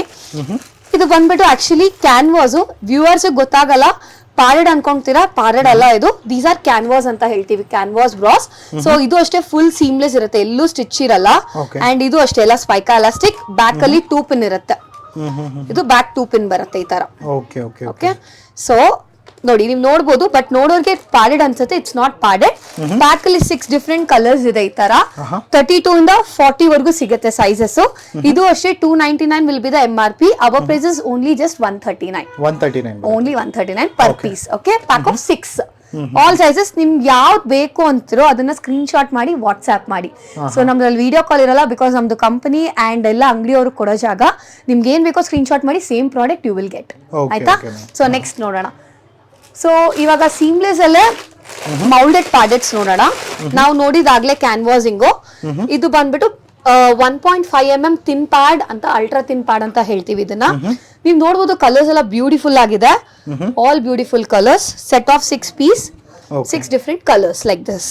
ಇದು ಬಂದ್ಬಿಟ್ಟು ಆಕ್ಚುಲಿ ಕ್ಯಾನ್ವಾಸ್. ವ್ಯೂವರ್ಸ್ ಗೊತ್ತಾಗಲ್ಲ, ಪ್ಯಾಡೆಡ್ ಅನ್ಕೊಂತೀರಾ, ಪ್ಯಾಡೆಡ್ ಅಲ್ಲ ಇದು. ದೀಸ್ ಆರ್ ಕ್ಯಾನ್ವಾಸ್ ಅಂತ ಹೇಳ್ತೀವಿ, ಕ್ಯಾನ್ವಾಸ್ ಬ್ರಾಸ್. ಸೊ ಇದು ಅಷ್ಟೇ ಫುಲ್ ಸೀಮ್ಲೆಸ್ ಇರುತ್ತೆ, ಎಲ್ಲೂ ಸ್ಟಿಚ್ ಇರಲ್ಲ. ಅಂಡ್ ಇದು ಅಷ್ಟೇ ಎಲ್ಲ ಸ್ಪೈಕಾ ಎಲಾಸ್ಟಿಕ್. ಬ್ಯಾಕ್ ಅಲ್ಲಿ 2 ಪಿನ್ ಇರುತ್ತೆ. ಇದು ಬ್ಯಾಕ್ 2 ಪಿನ್ ಬರುತ್ತೆ ಈ ತರ. ಓಕೆ, ಸೊ ನೋಡಿ ನೀವು ನೋಡ್ಬೋದು, ಬಟ್ ನೋಡೋರ್ಗೆ ಪ್ಯಾಡೆಡ್ ಅನ್ಸುತ್ತೆ, ಇಟ್ಸ್ ನಾಟ್ ಪ್ಯಾಡೆಡ್. ಬ್ಯಾಕ್ ಅಲ್ಲಿ 6 ಡಿಫ್ರೆಂಟ್ ಕಲರ್ಸ್ ಇದೆ ಈ ತರ. 32 ಇಂದ 40 ವರೆಗೂ ಸಿಗುತ್ತೆ ಸೈಜಸ್. ಇದು ಅಷ್ಟೇ 299 will be the MRP. Our price is only just 139 only 139 per piece. Okay, pack of 6 all sizes. ನಿಮ್ಗೆ ಯಾವ್ದು ಬೇಕು ಅಂತಿರೋ ಅದನ್ನ ಸ್ಕ್ರೀನ್ ಶಾಟ್ ಮಾಡಿ ವಾಟ್ಸ್ಆಪ್ ಮಾಡಿ. ಸೊ ನಮ್ದ್ರಲ್ಲಿ ವಿಡಿಯೋ ಕಾಲ್ ಇರಲ್ಲ, ಬಿಕಾಸ್ ನಮ್ದು ಕಂಪನಿ ಅಂಡ್ ಎಲ್ಲ ಅಂಗಡಿಯವರು ಕೊಡೋ ಜಾಗ. ನಿಮ್ಗೆ ಏನ್ ಬೇಕೋ ಸ್ಕ್ರೀನ್ ಶಾಟ್ ಮಾಡಿ, same product you will get. ಆಯ್ತಾ? ಸೊ ನೆಕ್ಸ್ಟ್ ನೋಡೋಣ. ಸೊ ಇವಾಗ ಸೀಮ್ಲೆಸ್ ಅಲ್ಲೇ ಮೌಲ್ಡೆಡ್ ಪ್ಯಾಡೆಟ್ಸ್ ನೋಡೋಣ. ನಾವು ನೋಡಿದಾಗ್ಲೇ ಕ್ಯಾನ್ವಾಸಿಂಗು. ಇದು ಬಂದ್ಬಿಟ್ಟು 1.5 mm ಥಿನ್ ಪ್ಯಾಡ್ ಅಂತ, ಅಲ್ಟ್ರಾ ಥಿನ್ ಪ್ಯಾಡ್ ಅಂತ ಹೇಳ್ತೀವಿ ಇದನ್ನ. ನೀವು ನೋಡ್ಬೋದು ಕಲರ್ಸ್ ಎಲ್ಲ ಬ್ಯೂಟಿಫುಲ್ ಆಗಿದೆ, all beautiful colours. Set of 6 piece, 6 different colours like this.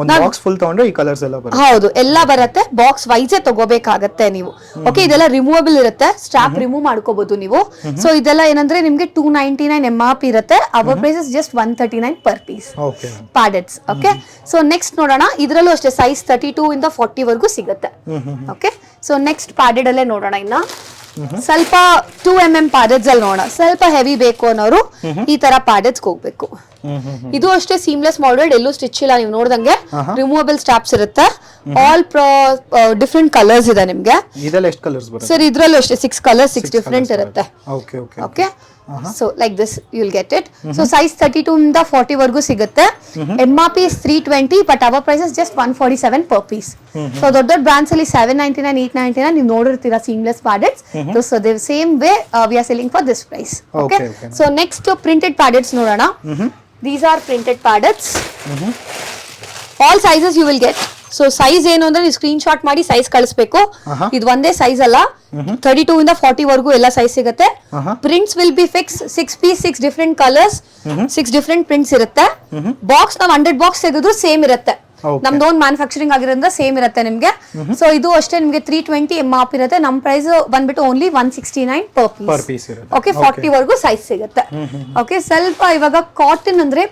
ಒಂದು ಬಾಕ್ಸ್ ಫುಲ್ ತಗೊಂಡ್ರೆ ಈ ಕಲರ್ಸ್ ಎಲ್ಲ ಬರುತ್ತೆ. ಹೌದು, ಎಲ್ಲ ಬರುತ್ತೆ. ಬಾಕ್ಸ್ ವೈಸೇ ತಗೋಬೇಕಾಗತ್ತೆ ನೀವು. ಓಕೆ, ಇದೆಲ್ಲ ರಿಮೂವಬಲ್ ಇರುತ್ತೆ, ಸ್ಟ್ರಾಪ್ ರಿಮೂವ್ ಮಾಡ್ಕೋಬಹುದು ನೀವು. ಸೊ ಇದೆಲ್ಲ ಏನಂದ್ರೆ ನಿಮ್ಗೆ 299 MRP ಇರುತ್ತೆ. Our price is just 139 per piece paddeds. Okay, so next ನೋಡೋಣ. ಇದರಲ್ಲೂ ಅಷ್ಟೇ ಸೈಜ್ 32 ಇಂದ 40 ವರೆಗೂ ಸಿಗುತ್ತೆ. ಓಕೆ, ಸೊ ನೆಕ್ಸ್ಟ್ ಪ್ಯಾಡೆಡ್ ಅಲ್ಲೇ ನೋಡೋಣ. ಇನ್ನ ಸ್ವಲ್ಪ 2 mm ಪ್ಯಾಡೆಡ್ಸ್ ಅಲ್ಲಿ ನೋಡೋಣ. ಸ್ವಲ್ಪ ಹೆವಿ ಬೇಕು ಅನ್ನೋರು ಈ ತರ ಪ್ಯಾಡೆಡ್ಸ್ ಹೋಗ್ಬೇಕು. ಇದು ಅಷ್ಟೇ ಸೀಮ್ಲೆಸ್ ಮೌಲ್ಡೆಡ್, ಎಲ್ಲೂ ಸ್ಟಿಚ್ ಇಲ್ಲ, ನೀವು ನೋಡ್ದಂಗೆ ರಿಮೂವಬಲ್ ಸ್ಟ್ರಾಪ್ಸ್ ಇರುತ್ತೆ. ಆಲ್ ಡಿಫ್ರೆಂಟ್ ಕಲರ್ಸ್ ಇದೆ ನಿಮ್ಗೆ. ಸರ್ ಇದ್ರಲ್ಲೂ ಅಷ್ಟೇ 6 ಕಲರ್ಸ್, 6 ಡಿಫ್ರೆಂಟ್ ಇರುತ್ತೆ. Okay, so like this you will get it. So size 32 ಇಂದ 40 ವರೆಗೂ ಸಿಗುತ್ತೆ. MRP is 320, but our price is just 147 per piece. So ದೊಡ್ಡ ಬ್ರಾಂಡ್ಸ್ ಅಲ್ಲಿ 799, 899 ನೀವು ನೋಡಿರ್ತೀರಾ seamless paddeds. So they same way we are selling for this price. Okay, so next printed ಪ್ಯಾಡೆಟ್ಸ್ ನೋಡೋಣ. These are printed paddets. All sizes you will get. So size ಏನು ಅಂದ್ರೆ ನೀವು screen shot ಮಾಡಿ size ಕಳಿಸ್ಬೇಕು. ಇದು ಒಂದೇ ಸೈಜ್ ಅಲ್ಲ, 32 ಇಂದ 40 ವರೆಗೂ ಎಲ್ಲ ಸೈಜ್ ಸಿಗುತ್ತೆ. Prints will be fix, 6 piece, 6 different colours, 6 different prints ಇರುತ್ತೆ. ಬಾಕ್ಸ್ ನಾವು 100 ಬಾಕ್ಸ್ ತೆಗೆದ್ರು ಸೇಮ್ ಇರುತ್ತೆ. ನಮ್ದು ಓನ್ ಮ್ಯಾನುಫ್ಯಾಕ್ಚರಿಂಗ್ ಆಗಿರೋದ್ರಿಂದ ಸೇಮ್ ಇರುತ್ತೆ ನಿಮ್ಗೆ. ಸೊ ಇದು ಅಷ್ಟೇ ನಿಮ್ಗೆ 320 MRP ಇರುತ್ತೆ. ನಮ್ ಪ್ರೈಸ್ ಬಂದ್ಬಿಟ್ಟು ಓನ್ಲಿ 169 ಪರ್ ಪೀಸ್ ಇರುತ್ತೆ. ಓಕೆ 40 ವರೆಗೂ ಸೈಜ್ ಸಿಗುತ್ತೆ. ಓಕೆ ಸ್ವಲ್ಪ ಇವಾಗ ಕಾಟನ್ ಅಂದ್ರೆ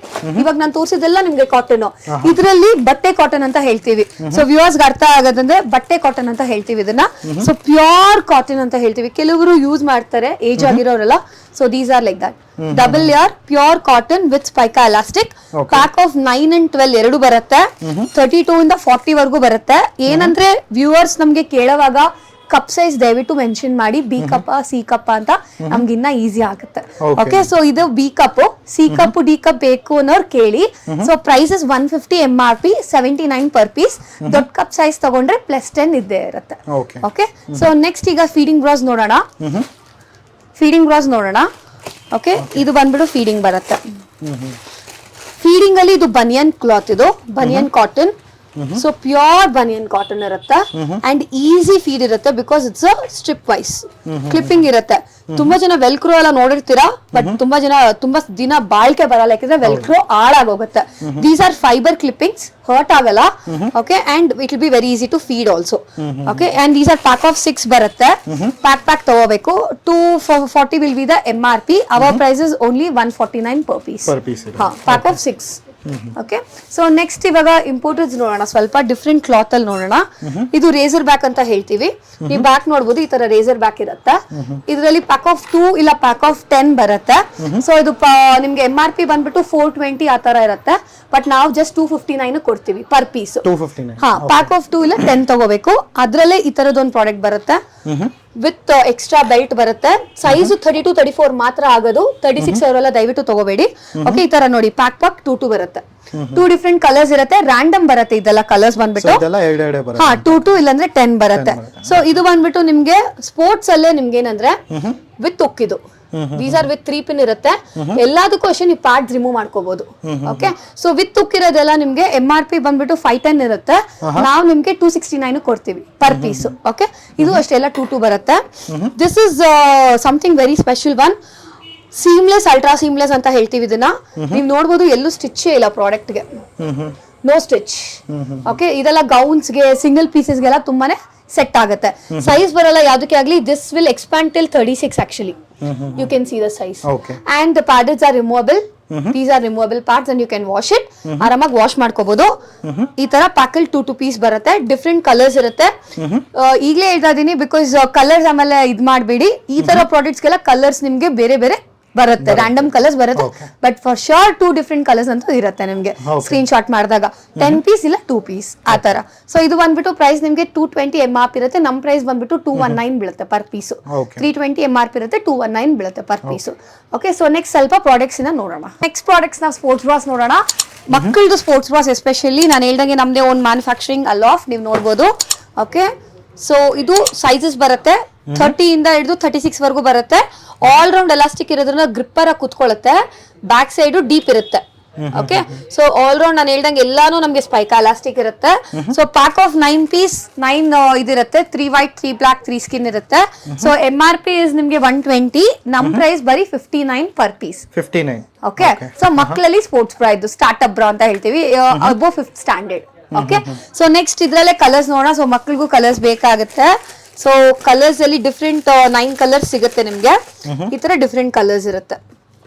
ಇವಾಗ ನಾನು ತೋರಿಸಿದೆಲ್ಲ ನಿಮ್ಗೆ ಕಾಟನ್, ಇದರಲ್ಲಿ ಬಟ್ಟೆ ಕಾಟನ್ ಅಂತ ಹೇಳ್ತೀವಿ. ಸೊ ವ್ಯೂವರ್ಸ್ ಅರ್ಥ ಆಗೋದಂದ್ರೆ ಬಟ್ಟೆ ಕಾಟನ್ ಅಂತ ಹೇಳ್ತೀವಿ ಇದನ್ನ. ಸೊ ಪ್ಯೂರ್ ಕಾಟನ್ ಅಂತ ಹೇಳ್ತೀವಿ. ಕೆಲವರು ಯೂಸ್ ಮಾಡ್ತಾರೆ ಏಜ್ ಆಗಿರೋರೆಲ್ಲ. So these are like that double layer pure cotton with Spica elastic. Pack of 9 and 12 ಎರಡು ಬರುತ್ತೆ. 32 ಇಂದ 40 ವರೆಗೂ ಬರುತ್ತೆ. ಏನಂದ್ರೆ ವ್ಯೂವರ್ಸ್ ನಮ್ಗೆ ಕೇಳುವಾಗ ಕಪ್ ಸೈಜ್ ದಯವಿಟ್ಟು ಮೆನ್ಷನ್ ಮಾಡಿ, ಬಿ ಕಪ್ ಸಿ ಕಪ್ ಅಂತ ನಮ್ಗೆ ಇನ್ನ ಈಸಿ ಆಗುತ್ತೆ. ಓಕೆ ಸೊ ಇದು B cup, C cup D cup ಬೇಕು ಅನ್ನೋರು ಕೇಳಿ. So prices 150 MRP 79 per piece. ದೊಡ್ಡ ಕಪ್ ಸೈಜ್ ತಗೊಂಡ್ರೆ +10 ಇದ್ದೇ ಇರುತ್ತೆ. ಓಕೆ ಸೊ ನೆಕ್ಸ್ಟ್ ಈಗ ಫೀಡಿಂಗ್ ಬ್ರಾಸ್ ನೋಡೋಣ. ಓಕೆ ಇದು ಬಂದ್ಬಿಟ್ಟು ಫೀಡಿಂಗ್ ಬರುತ್ತೆ. ಫೀಡಿಂಗ್ ಅಲ್ಲಿ ಇದು ಬನಿಯನ್ ಕ್ಲಾತ್, ಇದು baniyan cotton. So pure baniyan cotton ಇರುತ್ತೆ ಅಂಡ್ ಈಸಿ ಫೀಡ್ ಇರುತ್ತೆ because it's strip wise clipping ಇರುತ್ತೆ. ತುಂಬಾ ಜನ ವೆಲ್ಕ್ರೋ ಎಲ್ಲ ನೋಡಿರ್ತೀರಾ, ಬಟ್ ತುಂಬಾ ದಿನ ಬಾಳ್ಕೆ ಬರಲ್ಲ, ಯಾಕಂದ್ರೆ ವೆಲ್ಕ್ರೋ ಹಾಳಾಗೋಗುತ್ತೆ. These are fibre clippings, hurt ಆಗಲ್ಲ. Okay and it will be very easy to feed also. Okay and these are pack of 6 ಬರುತ್ತೆ. ಪ್ಯಾಕ್ ತಗೋಬೇಕು. 240 will be the MRP. Our price is only 149 per piece. Pack of 6. Okay so next ಇವಾಗ importeds ನೋಡೋಣ. ಸ್ವಲ್ಪ different cloth ಅಲ್ಲಿ ನೋಡೋಣ. ಇದು racer back ಅಂತ ಹೇಳ್ತೀವಿ. ನೀವು ಬ್ಯಾಕ್ ನೋಡಬಹುದು, ಈ ತರ ರೇಸರ್ ಬ್ಯಾಕ್ ಇರುತ್ತೆ. ಇದರಲ್ಲಿ ಪ್ಯಾಕ್ ಆಫ್ 2 ಇಲ್ಲ ಪ್ಯಾಕ್ ಆಫ್ 10 ಬರುತ್ತೆ. ಸೊ ಇದು ನಿಮ್ಗೆ MRP ಬಂದ್ಬಿಟ್ಟು 420 ಆ ತರ ಇರುತ್ತೆ. ಬಟ್ ನಾವು ಜಸ್ಟ್ 259 ಕೊಡ್ತೀವಿ ಪರ್ ಪೀಸ್. ಪ್ಯಾಕ್ ಆಫ್ 2 ಇಲ್ಲ 10 ತಗೋಬೇಕು. ಅದ್ರಲ್ಲೇ ಈ ತರದೊಂದು ಪ್ರಾಡಕ್ಟ್ ಬರುತ್ತೆ ವಿತ್ ಎಕ್ಸ್ಟ್ರಾ ಬೆಲ್ಟ್ ಬರುತ್ತೆ. ಸೈಜ್ 32-34 ಮಾತ್ರ ಆಗೋದು. 36 ಅವರೆಲ್ಲ ದಯವಿಟ್ಟು ತಗೋಬೇಡಿ. ಓಕೆ ಈ ತರ ನೋಡಿ, ಪ್ಯಾಕ್ 2 ಬರುತ್ತೆ. 2 ಡಿಫ್ರೆಂಟ್ ಕಲರ್ಸ್ ಇರುತ್ತೆ. ರ್ಯಾಂಡಮ್ ಬರುತ್ತೆ ಇದೆಲ್ಲ ಕಲರ್ಸ್ ಬಂದ್ಬಿಟ್ಟು. 2 ಇಲ್ಲಾಂದ್ರೆ 10 ಬರುತ್ತೆ. ಸೊ ಇದು ಬಂದ್ಬಿಟ್ಟು ನಿಮ್ಗೆ ಸ್ಪೋರ್ಟ್ಸ್ ಅಲ್ಲೇ ನಿಮ್ಗೆ ಏನಂದ್ರೆ ವಿತ್ ಉಕ್ಕಿದು. ದೀಸ್ ಆರ್ ವಿತ್ 3 ಪಿನ್ ಇರುತ್ತೆ. ಎಲ್ಲದಕ್ಕೂ ಅಷ್ಟೇ ನೀವು ಪ್ಯಾಡ್ಸ್ ರಿಮೂವ್ ಮಾಡ್ಕೋಬಹುದು. ಓಕೆ ಸೊ ವಿತ್ ಉಕ್ಕಿರೋದೆಲ್ಲ ನಿಮ್ಗೆ MRP ಬಂದ್ಬಿಟ್ಟು 510 ಇರುತ್ತೆ. ನಾವು ನಿಮ್ಗೆ 269 ಕೊಡ್ತೀವಿ ಪರ್ ಪೀಸ್. ಓಕೆ ಇದು ಅಷ್ಟೆಲ್ಲ 2 ಬರುತ್ತೆ. This is something very special one. Seamless, ultra seamless ಅಂತ ಹೇಳ್ತೀವಿ ಇದನ್ನ. ನೀವು ನೋಡ್ಬೋದು ಎಲ್ಲೂ ಸ್ಟಿಚ್ಚೇ ಇಲ್ಲ ಪ್ರಾಡಕ್ಟ್ಗೆ, ನೋ ಸ್ಟಿಚ್. ಓಕೆ ಇದೆಲ್ಲ ಗೌನ್ಸ್ಗೆ, ಸಿಂಗಲ್ ಪೀಸಸ್ಗೆಲ್ಲ ತುಂಬಾನೇ ಸೆಟ್ ಆಗುತ್ತೆ. ಸೈಜ್ ಬರಲ್ಲ ಯಾವ್ದಕ್ಕೆ ಆಗ್ಲಿ. This will expand till 36 actually. You can see the size. And the pads are removable. These are removable pads and you can wash it. ಆರಾಮಾಗಿ ವಾಶ್ ಮಾಡ್ಕೋಬಹುದು. ಈ ತರ ಪ್ಯಾಕಲ್ 2 ಪೀಸ್ ಬರುತ್ತೆ. ಡಿಫ್ರೆಂಟ್ ಕಲರ್ಸ್ ಇರುತ್ತೆ. ಈಗಲೇ ಹೇಳ್ತಾ ಇದೀನಿ ಬಿಕಾಸ್ ಕಲರ್ಸ್ ಆಮೇಲೆ ಇದ್ ಮಾಡ್ಬೇಡಿ. ಈ ತರ ಪ್ರಾಡಕ್ಟ್ಸ್ ಗೆಲ್ಲ ಕಲರ್ಸ್ ನಿಮ್ಗೆ ಬೇರೆ ಬೇರೆ ಬರುತ್ತೆ, ರ್ಯಾಂಡಮ್ ಕಲರ್ಸ್ ಬರುತ್ತೆ. But for sure 2 different colours ಅಂತ ಇರುತ್ತೆ ನಿಮ್ಗೆ ಸ್ಕ್ರೀನ್ ಶಾಟ್ ಮಾಡಿದಾಗ. 10 ಪೀಸ್ ಇಲ್ಲ 2 ಪೀಸ್ ಆ ತರ. ಸೊ ಇದು ಬಂದ್ಬಿಟ್ಟು ಪ್ರೈಸ್ ನಿಮ್ಗೆ 220 MRP ಇರುತ್ತೆ. ನಮ್ ಪ್ರೈಸ್ ಬಂದ್ಬಿಟ್ಟು 219 ಬೀಳುತ್ತೆ ಪರ್ ಪೀಸ್. 320 MRP ಇರುತ್ತೆ, 219 ಬೀಳುತ್ತೆ per piece. Okay so next ಸ್ವಲ್ಪ ಪ್ರಾಡಕ್ಟ್ಸ್ ಇಂದ ನೋಡೋಣ. ನೆಕ್ಸ್ಟ್ ಪ್ರಾಡಕ್ಟ್ಸ್ ನಾವು ಸ್ಪೋರ್ಟ್ಸ್ ಬ್ರಾಸ್ ನೋಡೋಣ. ಮಕ್ಕಳದು ಸ್ಪೋರ್ಟ್ಸ್ ಬ್ರಾಸ್ ಎಸ್ಪೆಷಲಿ ನಾನು ಹೇಳ್ದಂಗೆ ನಮ್ದೇ ಓನ್ ಮ್ಯಾನುಫ್ಯಾಕ್ಚರಿಂಗ್ ಅಲಾಫ್ ನೀವು ನೋಡ್ಬೋದು. ಓಕೆ ಸೊ ಇದು ಸೈಜಸ್ ಬರುತ್ತೆ 30 ಇಂದ ಹಿಡಿದು 36 ವರೆಗೂ ಬರುತ್ತೆ. ಆಲ್ ರೌಂಡ್ ಎಲಾಸ್ಟಿಕ್ ಇರೋದ್ರಿಂದ ಗ್ರಿಪ್ಪರ್ ಆಗಿ ಕುತ್ಕೊಳ್ಳುತ್ತೆ. ಬ್ಯಾಕ್ ಸೈಡ್ ಡೀಪ್ ಇರುತ್ತೆ. ಓಕೆ ಸೊ ಆಲ್ ರೌಂಡ್ ನಾನು ಹೇಳ್ದಂಗೆ ಎಲ್ಲಾನು ನಮ್ಗೆ ಸ್ಪೈಕಾ ಎಲಾಸ್ಟಿಕ್ ಇರುತ್ತೆ. ಸೊ ಪ್ಯಾಕ್ ಆಫ್ 9 ಪೀಸ್ 9 ಇದಿರುತ್ತೆ. 3 ವೈಟ್ 3 ಬ್ಲಾಕ್ 3 ಸ್ಕಿನ್ ಇರುತ್ತೆ. ಸೊ MRP ಇಸ್ ನಿಮ್ಗೆ 120. ನಮ್ ಪ್ರೈಸ್ ಬರೀ 59 ಪರ್ ಪೀಸ್. 59. ಓಕೆ ಸೊ ಮಕ್ಕಳಲ್ಲಿ ಸ್ಪೋರ್ಟ್ಸ್ ಬ್ರಾ ಇದು ಸ್ಟಾರ್ಟ್ಅಪ್ ಬ್ರಾ ಅಂತ ಹೇಳ್ತೀವಿ, ಅಬೋ 5th standard. Okay so next ಇದ್ರಲ್ಲೇ ಕಲರ್ಸ್ ನೋಡೋಣ. ಸೊ ಮಕ್ಕಳಿಗೂ ಕಲರ್ಸ್ ಬೇಕಾಗುತ್ತೆ. ಸೊ ಕಲರ್ಸ್ ಅಲ್ಲಿ ಡಿಫ್ರೆಂಟ್ 9 ಕಲರ್ಸ್ ಸಿಗುತ್ತೆ ನಿಮ್ಗೆ. ಈ ತರ ಡಿಫ್ರೆಂಟ್ ಕಲರ್ಸ್ ಇರುತ್ತೆ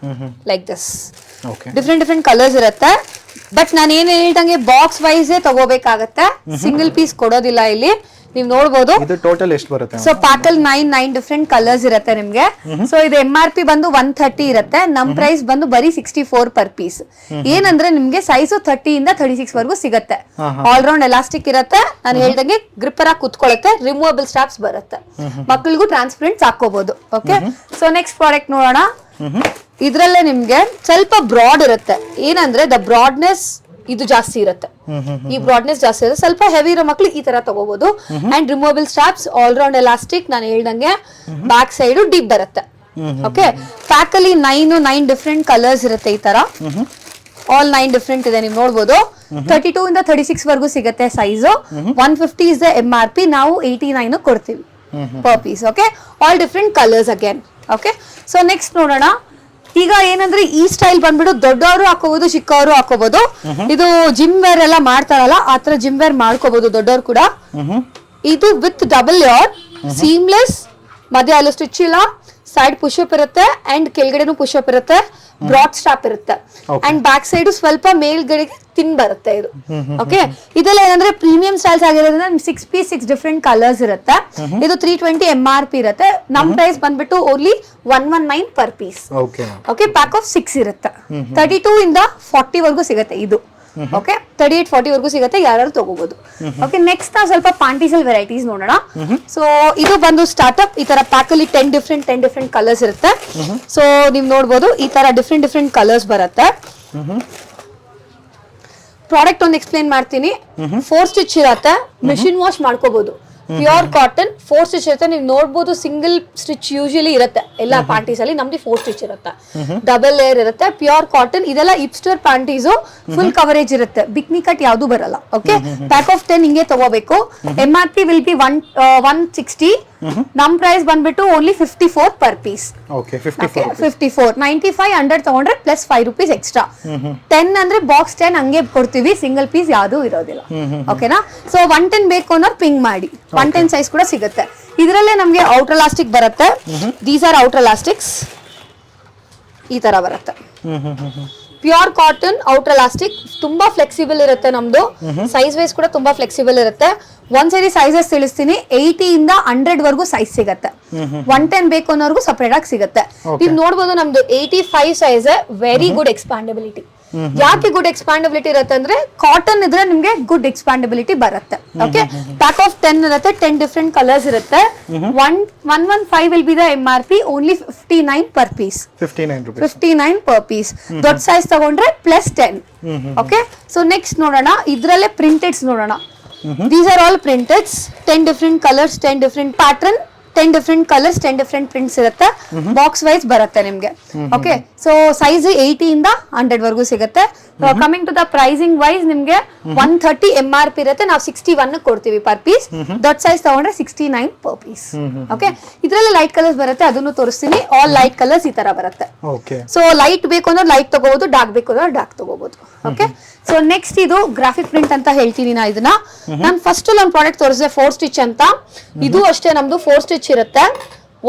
ಲೈಕ್ ದಿಸ್. ಡಿಫ್ರೆಂಟ್ ಕಲರ್ಸ್ ಇರುತ್ತೆ. ಬಟ್ ನಾನು ಏನ್ ಹೇಳ್ದಂಗೆ ಬಾಕ್ಸ್ ವೈಸ್ ತಗೋಬೇಕಾಗತ್ತೆ, ಸಿಂಗಲ್ ಪೀಸ್ ಕೊಡೋದಿಲ್ಲ ಇಲ್ಲಿ. ನೀವು ನೋಡಬಹುದು ಇದು ಟೋಟಲ್ ಎಷ್ಟು ಬರುತ್ತೆ. ಸೊ ಪ್ಯಾಕಲ್ 9 ಡಿಫ್ರೆಂಟ್ ಕಲರ್ಸ್ ಇರುತ್ತೆ ನಿಮ್ಗೆ. ಸೊ ಇದು MRP ಬಂದು 130 ಇರುತ್ತೆ. ನಮ್ ಪ್ರೈಸ್ ಬಂದು ಬರೀ 64 ಪರ್ ಪೀಸ್. ಏನಂದ್ರೆ ನಿಮ್ಗೆ ಸೈಜ್ 30 ಇಂದ 36 ವರೆಗೂ ಸಿಗುತ್ತೆ. ಆಲ್ ರೌಂಡ್ ಎಲಾಸ್ಟಿಕ್ ಇರುತ್ತೆ. ನಾನು ಹೇಳ್ದಂಗೆ ಗ್ರಿಪ್ಪರ್ ಆಗಿ ಕುತ್ಕೊಳ್ಳುತ್ತೆ. ರಿಮೂವಬಲ್ ಸ್ಟ್ರಾಪ್ಸ್ ಬರುತ್ತೆ. ಮಕ್ಕಳಿಗೂ ಟ್ರಾನ್ಸ್ಪರೆಂಟ್ ಹಾಕೋಬಹುದು. ಓಕೆ ಸೊ ನೆಕ್ಸ್ಟ್ ಪ್ರಾಡಕ್ಟ್ ನೋಡೋಣ. ಇದ್ರಲ್ಲೇ ನಿಮ್ಗೆ ಸ್ವಲ್ಪ ಬ್ರಾಡ್ ಇರುತ್ತೆ. ಏನಂದ್ರೆ ದ ಬ್ರಾಡ್ನೆಸ್ ಇದು ಜಾಸ್ತಿ ಇರುತ್ತೆ. ಈ ಬ್ರಾಡ್ನೆಸ್ ಜಾಸ್ತಿ ಇರುತ್ತೆ. ಸ್ವಲ್ಪ ಹೆವಿ ಇರೋ ಮಕ್ಳು ಈ ತರ ತಗೋಬಹುದು. And removable straps, all round elastic. ನಾನು ಹೇಳ್ದಂಗೆ ಬ್ಯಾಕ್ ಸೈಡ್ ಡೀಪ್ ಬರುತ್ತೆ. ಓಕೆ ಪ್ಯಾಕ್ ಅಲ್ಲಿ 9 ಡಿಫ್ರೆಂಟ್ ಕಲರ್ಸ್ ಇರುತ್ತೆ. ಈ ತರ ಆಲ್ 9 ಡಿಫ್ರೆಂಟ್ ಇದೆ. ನೀವು ನೋಡಬಹುದು 32 ಇಂದ 36 ವರೆಗೂ ಸಿಗುತ್ತೆ ಸೈಜ್. 150 is the MRP. ನಾವು 89 ಕೊಡ್ತೀವಿ per piece. Okay all different colours again. Okay so next ನೋಡೋಣ. ಈಗ ಏನಂದ್ರೆ ಈ ಸ್ಟೈಲ್ ಬಂದ್ಬಿಟ್ಟು ದೊಡ್ಡವರು ಹಾಕೋಬಹುದು, ಚಿಕ್ಕವರು ಹಾಕೋಬಹುದು. ಇದು ಜಿಮ್ ವೇರ್ ಎಲ್ಲ ಮಾಡ್ತಾರಲ್ಲ ಆತರ ಜಿಮ್ ವೇರ್ ಮಾಡ್ಕೋಬಹುದು ದೊಡ್ಡವರು ಕೂಡ. ಇದು ವಿತ್ ಡಬಲ್ ಲೇಯರ್, ಸೀಮ್ಲೆಸ್, ಮಧ್ಯ ಅಲ್ಲೂ ಸ್ಟಿಚ್ ಇಲ್ಲ, ಸೈಡ್ ಪುಷ್ ಅಪ್ ಇರುತ್ತೆ ಅಂಡ್ ಕೆಳಗಡೆನೂ ಪುಷ್ ಅಪ್ ಇರುತ್ತೆ, ಬ್ರಾಡ್ ಸ್ಟಾಪ್ ಇರುತ್ತೆ ಅಂಡ್ ಬ್ಯಾಕ್ ಸೈಡ್ ಸ್ವಲ್ಪ ಮೇಲ್ಗಡೆಗೆ ತಿನ್ ಬರುತ್ತೆ ಇದು. ಓಕೆ, ಇದೆಲ್ಲ ಏನಂದ್ರೆ ಪ್ರೀಮಿಯಂ ಸ್ಟೈಲ್ಸ್ ಆಗಿರೋದ್ರಿಂದ 6 ಪೀಸ್ 6 ಡಿಫ್ರೆಂಟ್ ಕಲರ್ಸ್ ಇರುತ್ತೆ. ಇದು 320 MRP ಇರುತ್ತೆ. ನಮ್ ಪ್ರೈಸ್ ಬಂದ್ಬಿಟ್ಟು only 119 per piece. Okay, pack of 6 ಇರುತ್ತೆ. 32 ಇಂದ 40 ವರೆಗೂ ಸಿಗುತ್ತೆ ಇದು. ಓಕೆ, 38-40 ವರೆಗೂ ಸಿಗುತ್ತೆ, ಯಾರು ತಗೋಬಹುದು. ಓಕೆ, ನೆಕ್ಸ್ಟ್ ನಾವು ಸ್ವಲ್ಪ ಪಾಂಟೀಸ್ ಅಲ್ಲಿ ವೆರೈಟೀಸ್ ನೋಡೋಣ. ಸೊ ಇದು ಬಂದು ಸ್ಟಾರ್ಟ್ಅಪ್, ಈ ತರ ಪ್ಯಾಕ್ ಅಲ್ಲಿ 10 ಡಿಫ್ರೆಂಟ್ ಕಲರ್ಸ್ ಇರುತ್ತೆ. ಸೊ ನೀವು ನೋಡಬಹುದು ಈ ತರ ಡಿಫ್ರೆಂಟ್ ಕಲರ್ಸ್ ಬರುತ್ತೆ. ಪ್ರಾಡಕ್ಟ್ ಒಂದು ಎಕ್ಸ್ಪ್ಲೇನ್ ಮಾಡ್ತೀನಿ. 4 ಸ್ಟಿಚ್ ಇರುತ್ತೆ, ಮೆಷಿನ್ ವಾಶ್ ಮಾಡ್ಕೋಬಹುದು. ಪ್ಯೂರ್ ಕಾಟನ್ 4 ಸ್ಟಿಚ್ ಇರುತ್ತೆ. ನೀವು ನೋಡಬಹುದು ಸಿಂಗಲ್ ಸ್ಟಿಚ್ ಯೂಶಲಿ ಇರುತ್ತೆ ಎಲ್ಲ ಪ್ಯಾಂಟೀಸ್ ಅಲ್ಲಿ, ನಮ್ದು 4 ಸ್ಟಿಚ್ ಇರುತ್ತೆ. ಡಬಲ್ ಲೇಯರ್ ಇರುತ್ತೆ, ಪ್ಯೂರ್ ಕಾಟನ್. ಇದೆಲ್ಲ ಹಿಪ್ಸ್ಟರ್ ಪ್ಯಾಂಟೀಸ್, ಫುಲ್ ಕವರೇಜ್ ಇರುತ್ತೆ, ಬಿಕ್ನಿ ಕಟ್ ಯಾವ್ದು ಬರಲ್ಲ. ಓಕೆ, ಪ್ಯಾಕ್ ಆಫ್ 10 ಹಿಂಗೆ ತಗೋಬೇಕು. MRP will be 160. ನಮ್ ಪ್ರೈಸ್ ಬಂದ್ಬಿಟ್ಟು ಓನ್ಲಿ 54 ಪರ್ ಪೀಸ್. 54 95 100 ತಗೊಂಡ್ರೆ ಪ್ಲಸ್ 5 ರೂಪೀಸ್ ಎಕ್ಸ್ಟ್ರಾ. 10 ಅಂದ್ರೆ ಬಾಕ್ಸ್ 10 ಹಂಗೆ ಕೊಡ್ತೀವಿ, ಸಿಂಗಲ್ ಪೀಸ್ ಯಾವ್ದು ಇರೋದಿಲ್ಲ. ಓಕೆನಾ? ಸೊ 110 ಬೇಕು ಅನ್ನೋರು ಪಿಂಗ್ ಮಾಡಿ, 110 ಸೈಜ್ ಕೂಡ ಸಿಗುತ್ತೆ. ಇದರಲ್ಲೇ ನಮ್ಗೆ ಔಟರ್ ಎಲಾಸ್ಟಿಕ್ ಬರುತ್ತೆ. ದೀಸ್ ಆರ್ ಔಟರ್ ಎಲಾಸ್ಟಿಕ್ಸ್, ಈ ತರ ಬರುತ್ತೆ. ಪ್ಯೂರ್ ಕಾಟನ್ ಔಟರ್ ಎಲಾಸ್ಟಿಕ್, ತುಂಬಾ ಫ್ಲೆಕ್ಸಿಬಲ್ ಇರುತ್ತೆ ನಮ್ದು. ಸೈಜ್ ವೈಸ್ ಕೂಡ ತುಂಬಾ ಫ್ಲೆಕ್ಸಿಬಲ್ ಇರುತ್ತೆ. ಒಂದ್ಸರಿ ಸೈಜಸ್ ತಿಳಿಸ್ತೀನಿ. 80 ಇಂದ 100 ವರೆಗೂ ಸೈಜ್ ಸಿಗುತ್ತೆ. 110 ಬೇಕು ಅನ್ನೋರ್ಗು ಸಪರೇಟ್ ಆಗಿ ಸಿಗುತ್ತೆ. ನೀವು ನೋಡಬಹುದು ನಮ್ದು 85 ಸೈಜ್, ವೆರಿ ಗುಡ್ ಎಕ್ಸ್ಪಾಂಡಬಿಲಿಟಿ. ಯಾಕೆ ಗುಡ್ ಎಕ್ಸ್ಪಾಂಡಬಿಲಿಟಿ ಇರುತ್ತೆ ಅಂದ್ರೆ ಕಾಟನ್ ಇದ್ರೆ ನಿಮ್ಗೆ ಗುಡ್ ಎಕ್ಸ್ಪಾಂಡಬಿಲಿಟಿ ಬರುತ್ತೆ. ಓಕೆ, ಪ್ಯಾಕ್ ಆಫ್ 10 ಇರುತ್ತೆ, 10 ಡಿಫ್ರೆಂಟ್ ಕಲರ್ಸ್ ಇರುತ್ತೆ. 115 will be the MRP, only 59 per piece. 59 per piece. ದೊಡ್ಡ ಸೈಜ್ ತಗೊಂಡ್ರೆ ಪ್ಲಸ್ 10. ಓಕೆ, ಸೊ ನೆಕ್ಸ್ಟ್ ನೋಡೋಣ, ಇದ್ರಲ್ಲೇ ಪ್ರಿಂಟೆಡ್ಸ್ ನೋಡೋಣ. These are all printeds, 10 different colors, 10 different pattern, 10 different colors, 10 different prints ಇರುತ್ತೆ. Box wise ಬರುತ್ತೆ ನಿಮ್ಗೆ. ಓಕೆ, ಸೊ ಸೈಜ್ 80 ಇಂದ 100 ವರೆಗೂ ಸಿಗುತ್ತೆ. Coming to the pricing wise ನಿಮ್ಗೆ 130 MRP ಇರುತ್ತೆ, ನಾವು 61 ಕೊಡ್ತೀವಿ ಪರ್ ಪೀಸ್. ದೊಡ್ಡ ಸೈಜ್ ತಗೊಂಡ್ರೆ 69 ಪರ್ ಪೀಸ್. ಓಕೆ, ಇದ್ರಲ್ಲಿ ಲೈಟ್ ಕಲರ್ಸ್ ಬರುತ್ತೆ, ಅದನ್ನು ತೋರಿಸ್ತೀನಿ. ಆಲ್ ಲೈಟ್ ಕಲರ್ಸ್ ಈ ತರ ಬರುತ್ತೆ. ಸೊ ಲೈಟ್ ಬೇಕು ಅಂದ್ರೆ ಲೈಟ್ ತಗೋಬಹುದು, ಡಾರ್ಕ್ ಬೇಕು ಅಂದ್ರೆ ಡಾರ್ಕ್ ತಗೋಬಹುದು. ಓಕೆ, ಸೊ ನೆಕ್ಸ್ಟ್ ಇದು ಗ್ರಾಫಿಕ್ ಪ್ರಿಂಟ್ ಅಂತ ಹೇಳ್ತೀನಿ ನಾ ಇದನ್ನ. ನಾನು ಫಸ್ಟ್ ಒಂದು ಪ್ರಾಡಕ್ಟ್ ತೋರಿಸಿದೆ 4 ಸ್ಟಿಚ್ ಅಂತ. ಇದು ಅಷ್ಟೇ, ನಮ್ದು 4 ಸ್ಟಿಚ್ ಇರುತ್ತೆ.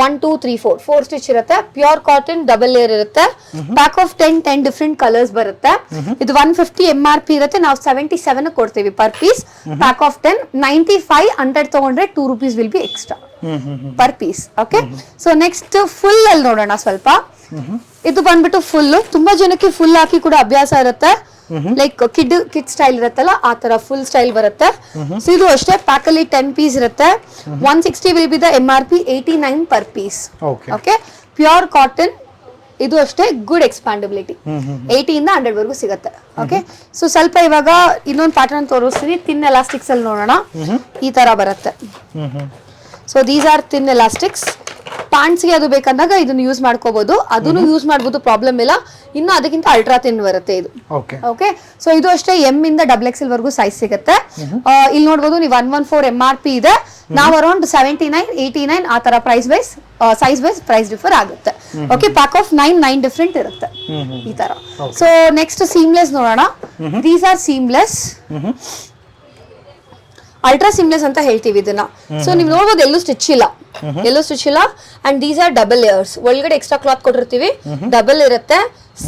1 2 3 4 ಸ್ಟಿಚ್ ಇರುತ್ತೆ. ಪ್ಯೂರ್ ಕಾಟನ್, ಡಬಲ್ ಲೇಯರ್ ಇರುತ್ತೆ. ಪ್ಯಾಕ್ ಆಫ್ 10 ಡಿಫ್ರೆಂಟ್ ಕಲರ್ಸ್ ಬರುತ್ತೆ. ಇದು 150 MRP ಇರುತ್ತೆ, ನಾವು 77 ಕೊಡ್ತೀವಿ ಪರ್ ಪೀಸ್. ಪ್ಯಾಕ್ ಆಫ್ 10 95 100 ತಗೊಂಡ್ರೆ 2 rupees will be extra per piece. Okay, so next full ಅಲ್ಲಿ ನೋಡೋಣ ಸ್ವಲ್ಪ. ಇದು ಬಂದ್ಬಿಟ್ಟು ಫುಲ್, ತುಂಬಾ ಜನಕ್ಕೆ ಫುಲ್ ಹಾಕಿ ಕೂಡ ಅಭ್ಯಾಸ ಇರುತ್ತೆ. ಲೈಕ್ ಕಿಡ್ ಸ್ಟೈಲ್ ಇರುತ್ತಲ್ಲ ಆ ತರ ಫುಲ್ ಸ್ಟೈಲ್ ಬರುತ್ತೆ. ಸೊ ಇದು ಅಷ್ಟೇ, ಪ್ಯಾಕ್ ಅಲ್ಲಿ 10 ಪೀಸ್ ಇರುತ್ತೆ. 160 will be the MRP, 89 per piece. Okay, pure cotton, ಇದು ಅಷ್ಟೇ ಗುಡ್ ಎಕ್ಸ್ಪಾಂಡಬಿಲಿಟಿ. 80 ಇಂದ 100 ವರೆಗೂ ಸಿಗುತ್ತೆ. ಓಕೆ, ಸೊ ಸ್ವಲ್ಪ ಇವಾಗ ಇನ್ನೊಂದು ಪ್ಯಾಟರ್ನ್ ತೋರಿಸ್ತೀನಿ. ಥಿನ್ ಎಲಾಸ್ಟಿಕ್ಸ್ ಅಲ್ಲಿ ನೋಡೋಣ. ಈ ತರ ಬರುತ್ತೆ. So these are thin elastics. ಪ್ಯಾಂಟ್ಸ್ಗೆ ಅದು ಬೇಕಂದಾಗ ಇದನ್ನ ಯೂಸ್ ಮಾಡ್ಕೋಬಹುದು, ಅದನ್ನು ಯೂಸ್ ಮಾಡಬಹುದು, ಪ್ರಾಬ್ಲಮ್ ಇಲ್ಲ. ಇನ್ನು ಅದಕ್ಕಿಂತ ಅಲ್ಟ್ರಾ ಥಿನ್ ಬರುತ್ತೆ ಇದು. ಓಕೆ, ಸೊ ಇದು ಅಷ್ಟೇ M ಇಂದ XXL ವರೆಗೂ ಸೈಜ್ ಸಿಗುತ್ತೆ. ಇಲ್ಲಿ ನೋಡಬಹುದು ನೀವು 114 MRP ಇದೆ, ನಾವು ಅರೌಂಡ್ 79 89 ಆ ತರ price wise size wise price differ ಆಗುತ್ತೆ. ಓಕೆ, ಪ್ಯಾಕ್ ಆಫ್ 9 ಡಿಫ್ರೆಂಟ್ ಇರುತ್ತೆ ಈ ತರ. ಸೊ ನೆಕ್ಸ್ಟ್ ಸೀಮ್ಲೆಸ್ ನೋಡೋಣ. These are seamless, ultra seamless ಅಂತ ಹೇಳ್ತೀವಿ ಇದನ್ನ. ಸೊ ನೀವು ನೋಡಬಹುದು ಎಲ್ಲೂ ಸ್ಟಿಚ್ ಇಲ್ಲ, and these are double layers. ಒಳಗಡೆ ಎಕ್ಸ್ಟ್ರಾ ಕ್ಲಾತ್ ಕೊಟ್ಟಿರ್ತೀವಿ, ಡಬಲ್ ಇರುತ್ತೆ.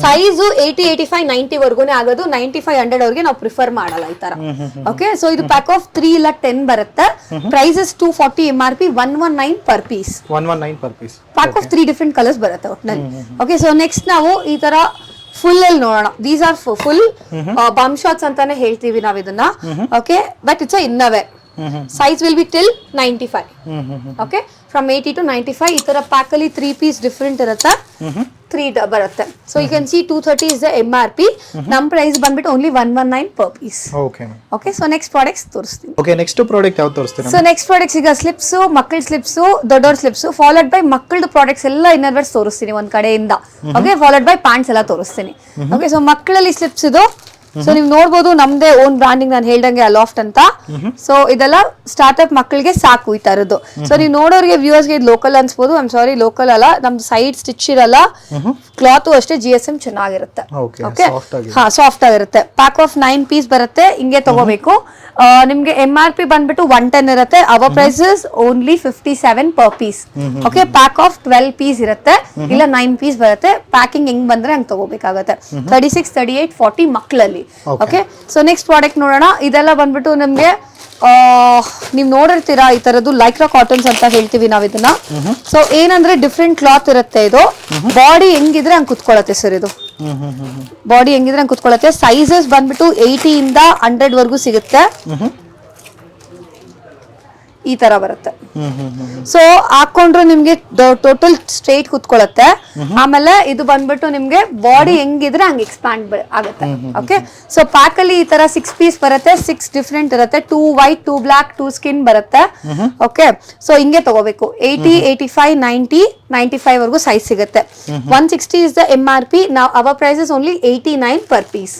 ಸೈಜ್ 80 85 90 ವರ್ಗುನೇ ಆಗೋದು. 95 100 ಅವ್ರಿಗೆ ನಾವು ಪ್ರಿಫರ್ ಮಾಡಲ್ಲ ಈ ತರ. ಓಕೆ, ಸೊ ಇದು ಪ್ಯಾಕ್ ಆಫ್ 3 ಇಲ್ಲ 10 ಬರುತ್ತೆ. Prices 240 MRP, 119 per piece. Pack of 3 different colours ಬರುತ್ತೆ ಒಟ್ಟಿನಲ್ಲಿ. ಓಕೆ, ಸೊ ನೆಕ್ಸ್ಟ್ ನಾವು ಈ ತರ ಫುಲ್ ಅಲ್ಲಿ ನೋಡೋಣ. These are full bum shorts ಅಂತಾನೆ ಹೇಳ್ತೀವಿ ನಾವ್ ಇದನ್ನ. Okay, but it's innerwear. Size will be till 95. Okay, from 80 to 95. ಈ ತರ ಪ್ಯಾಕ್ ಅಲ್ಲಿ 3 ಪೀಸ್ ಡಿಫ್ರೆಂಟ್ ಇರುತ್ತೆ, 3 ಬರುತ್ತೆ. So you can see 230 is the MRP. ನಮ್ ಪ್ರೈಸ್ ಬಂದ್ಬಿಟ್ಟು only 119 per piece. Okay, so next products ತೋರಿಸ್ತೀನಿ. ನೆಕ್ಸ್ಟ್ ಪ್ರಾಡಕ್ಟ್ ಯಾವ್ದು ತೋರಿಸ್ತೀನಿ? ಸೊ ನೆಕ್ಸ್ಟ್ ಪ್ರಾಡಕ್ಟ್ಸ್ ಈಗ ಸ್ಲಿಪ್ಸ್, ಮಕ್ಕಳ ಸ್ಲಿಪ್ಸ್, ದೊಡ್ಡವ್ರ ಸ್ಲಿಪ್ಸ್, ಫಾಲೋಡ್ ಬೈ ಮಕ್ಕಳದು ಪ್ರಾಡಕ್ಟ್ಸ್ ಎಲ್ಲ ಇನ್ನರ್ ವೇರ್ಸ್ ತೋರಿಸ್ತೀನಿ ಒಂದ್ ಕಡೆಯಿಂದ. ಓಕೆ, ಫಾಲೋಡ್ ಬೈ ಪ್ಯಾಂಟ್ಸ್ ಎಲ್ಲ ತೋರಿಸ್ತೀನಿ. ಓಕೆ, ಸೊ ಮಕ್ಕಳಲ್ಲಿ ಸ್ಲಿಪ್ಸ್ ಇದು ಸೊ ನೀವು ನೋಡ್ಬೋದು ನಮ್ದೇ ಓನ್ ಬ್ರಾಂಡಿಂಗ್ ನಾನು ಹೇಳ್ದಂಗೆ ಅಲಾಫ್ಟ್ ಅಂತ. ಸೊ ಇದೆಲ್ಲ ಸ್ಟಾರ್ಟ್ಅಪ್ ಮಕ್ಕಳಿಗೆ ಸಾಕು ಈ ತರದ್ದು. ಸೊ ನೀವು ನೋಡೋರಿಗೆ ವ್ಯೂವರ್ಸ್ಗೆ ಇದು ಲೋಕಲ್ ಅನ್ಸ್ಬೋದು. ಐಮ್ ಸಾರಿ, ಲೋಕಲ್ ಅಲ್ಲ, ನಮ್ದು ಸೈಡ್ ಸ್ಟಿಚ್ ಇರಲ್ಲ, ಕ್ಲಾತ್ ಅಷ್ಟೇ GSM ಚೆನ್ನಾಗಿರುತ್ತೆ. ಓಕೆ, ಹಾ, ಸಾಫ್ಟ್ ಆಗಿರುತ್ತೆ. ಪ್ಯಾಕ್ ಆಫ್ 9 ಪೀಸ್ ಬರುತ್ತೆ, ಹಿಂಗೆ ತಗೋಬೇಕು. ನಿಮ್ಗೆ MRP ಬಂದ್ಬಿಟ್ಟು 110 ಇರುತ್ತೆ. Our prices only 57 per piece. Okay, pack of 12 piece ಇರುತ್ತೆ, ಇಲ್ಲ 9 ಪೀಸ್ ಬರುತ್ತೆ. ಪ್ಯಾಕಿಂಗ್ ಹೆಂಗ್ ಬಂದ್ರೆ ಹಂಗ್ ತಗೋಬೇಕಾಗತ್ತೆ. 36, 38, 40 ಮಕ್ಕಳಲ್ಲಿ. ಓಕೆ, ಸೊ ನೆಕ್ಸ್ಟ್ ಪ್ರಾಡಕ್ಟ್ ನೋಡೋಣ. ಇದೆಲ್ಲ ಬಂದ್ಬಿಟ್ಟು ನಮ್ಗೆ ನೀವ್ ನೋಡಿರ್ತೀರಾ ಈ ತರದ್ದು ಲೈಕ್ರಾ ಕಾಟನ್ಸ್ ಅಂತ ಹೇಳ್ತೀವಿ ನಾವ್ ಇದನ್ನ. ಸೊ ಏನಂದ್ರೆ ಡಿಫ್ರೆಂಟ್ ಕ್ಲಾತ್ ಇರುತ್ತೆ. ಇದು ಬಾಡಿ ಹೆಂಗಿದ್ರೆ ಹಂಗ್ ಕುತ್ಕೊಳತ್ತೆ ಸರ್. ಇದು ಬಾಡಿ ಹೆಂಗಿದ್ರೆ ಹಂಗ್ ಕುತ್ಕೊಳತ್ತೆ. ಸೈಜಸ್ ಬಂದ್ಬಿಟ್ಟು 80 ಇಂದ 100 ವರ್ಗೂ ಸಿಗುತ್ತೆ. ಈ ತರ ಬರುತ್ತೆ. ಸೊ ಹಾಕೊಂಡ್ರು ನಿಮ್ಗೆ ಟೋಟಲ್ ಸ್ಟ್ರೈಟ್ ಕುತ್ಕೊಳ್ಳುತ್ತೆ. ಆಮೇಲೆ ಇದು ಬಂದ್ಬಿಟ್ಟು ನಿಮ್ಗೆ ಬಾಡಿ ಹೆಂಗಿದ್ರೆ ಹಂಗೆ ಎಕ್ಸ್ಪ್ಯಾಂಡ್ ಆಗುತ್ತೆ. ಓಕೆ, ಸೊ ಪ್ಯಾಕ್ ಅಲ್ಲಿ ಈ ತರ 6 ಪೀಸ್ ಬರುತ್ತೆ. 6 ಡಿಫ್ರೆಂಟ್ ಇರುತ್ತೆ. 2 ವೈಟ್, 2 ಬ್ಲಾಕ್, 2 ಸ್ಕಿನ್ ಬರುತ್ತೆ. ಓಕೆ, ಸೊ ಹಿಂಗೆ ತಗೋಬೇಕು. 80, 85, 90, 95 ವರ್ಗೂ ಸೈಜ್ ಸಿಗುತ್ತೆ. 160 ಇಸ್ ದ MRP. ನಾವು our prices only 89 per piece.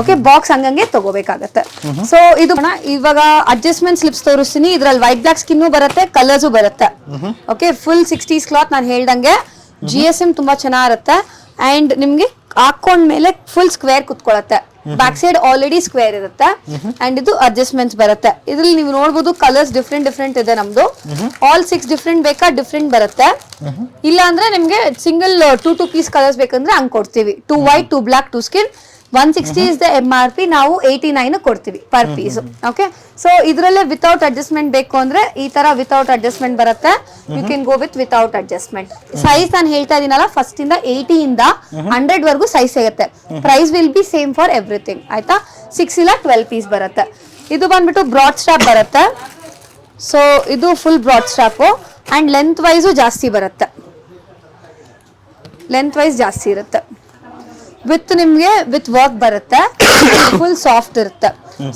Okay, box ಹಂಗಂಗೆ ತಗೋಬೇಕಾಗತ್ತೆ. ಸೊ ಇದು ಇವಾಗ ಅಡ್ಜಸ್ಟ್ಮೆಂಟ್ ಸ್ಲಿಪ್ಸ್ ತೋರಿಸ್ತೀನಿ. ಇದ್ರಲ್ಲಿ ವೈಟ್ ಬ್ಲಾಕ್ ಸ್ಕಿನ್ ಬರುತ್ತೆ, ಕಲರ್ಸ್ ಬರುತ್ತೆ. ಓಕೆ, ಫುಲ್ 60s ಕ್ಲಾತ್ ನಾನು ಹೇಳ್ದಂಗೆ. GSM ತುಂಬಾ ಚೆನ್ನಾಗಿರುತ್ತೆ. ಅಂಡ್ ನಿಮ್ಗೆ ಹಾಕೊಂಡ್ಮೇಲೆ ಫುಲ್ ಸ್ಕ್ವೇರ್ ಕುತ್ಕೊಳತ್ತೆ. ಬ್ಯಾಕ್ ಸೈಡ್ ಆಲ್ರೆಡಿ ಸ್ಕ್ವೇರ್ ಇರುತ್ತೆ. ಅಂಡ್ ಇದು ಅಡ್ಜಸ್ಟ್ಮೆಂಟ್ಸ್ ಬರುತ್ತೆ. ಇದ್ರಲ್ಲಿ ನೀವು ನೋಡಬಹುದು ಕಲರ್ಸ್ ಡಿಫ್ರೆಂಟ್ ಇದೆ ನಮ್ದು. ಆಲ್ 6 ಡಿಫ್ರೆಂಟ್ ಬೇಕಾ ಡಿಫ್ರೆಂಟ್ ಬರುತ್ತೆ. ಇಲ್ಲ ಅಂದ್ರೆ ನಿಮ್ಗೆ ಸಿಂಗಲ್ 2 ಪೀಸ್ ಕಲರ್ಸ್ ಬೇಕಂದ್ರೆ ಹಂಗ್ ಕೊಡ್ತೀವಿ. 2 white, 2 black, 2 skin. 160 is the MRP. ನಾವು 89 ಕೊಡ್ತೀವಿ ಪರ್ ಪೀಸ್. ಓಕೆ, ಸೊ ಇದ್ರಲ್ಲೇ ವಿತೌಟ್ ಅಡ್ಜಸ್ಟ್ಮೆಂಟ್ ಬೇಕು ಅಂದ್ರೆ ಈ ತರ ವಿತೌಟ್ ಅಡ್ಜಸ್ಟ್ಮೆಂಟ್ ಬರುತ್ತೆ. You can go without adjustment. Size ನಾನು ಹೇಳ್ತಾ ಇದೀನಲ್ಲ, ಫಸ್ಟ್ ಇಂದ 80 ಇಂದ 100 ವರ್ಗೂ ಸೈಜ್ ಸಿಗುತ್ತೆ. Price will be same for everything. ಆಯ್ತಾ, 6 ಇಲ್ಲ 12 ಪೀಸ್ ಬರುತ್ತೆ. ಇದು ಬಂದ್ಬಿಟ್ಟು ಬ್ರಾಡ್ ಸ್ಟ್ರಾಪ್ ಬರುತ್ತೆ. ಸೊ ಇದು full broad strap and length wise ಜಾಸ್ತಿ ಬರುತ್ತೆ. ಲೆಂತ್ ವೈಸ್ ಜಾಸ್ತಿ ಇರುತ್ತೆ. ವಿತ್ ನಿಮ್ಗೆ ವಿತ್ ವರ್ಕ್ ಬರುತ್ತೆ. ಫುಲ್ ಸಾಫ್ಟ್ ಇರುತ್ತೆ.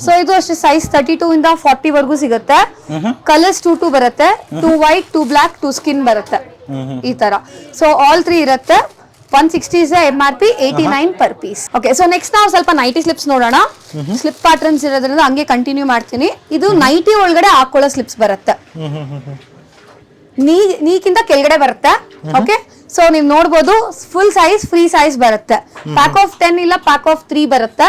ಸೊ ಇದು ಅಷ್ಟೇ ಸೈಜ್ 32 ಇಂದ 40 ವರ್ಗೂ ಸಿಗುತ್ತೆ. ಕಲರ್ಸ್ 2 ಬರುತ್ತೆ. 2 ವೈಟ್, 2 ಬ್ಲಾಕ್, 2 ಸ್ಕಿನ್ ಬರುತ್ತೆ ಈ ತರ. ಸೊ ಆಲ್ 3 ಇರುತ್ತೆ. 160 is MRP, 89 per piece. Okay, so next ನಾವು ಸ್ವಲ್ಪ ನೈಟಿ ಸ್ಲಿಪ್ಸ್ ನೋಡೋಣ. ಸ್ಲಿಪ್ ಪ್ಯಾಟರ್ನ್ಸ್ ಇರೋದ್ರಿಂದ ಹಂಗೆ ಕಂಟಿನ್ಯೂ ಮಾಡ್ತೀನಿ. ಇದು ನೈಟಿ ಒಳಗಡೆ ಹಾಕೊಳ್ಳೋ ಸ್ಲಿಪ್ಸ್ ಬರುತ್ತೆ. ನೀಕಿಂತ ಕೆಳಗಡೆ ಬರುತ್ತೆ. ಓಕೆ, ಸೊ ನೀವು ನೋಡಬಹುದು ಫುಲ್ ಸೈಜ್, ಫ್ರೀ ಸೈಜ್ ಬರುತ್ತೆ. ಪ್ಯಾಕ್ ಆಫ್ 10 ಇಲ್ಲ ಪ್ಯಾಕ್ ಆಫ್ 3 ಬರುತ್ತೆ.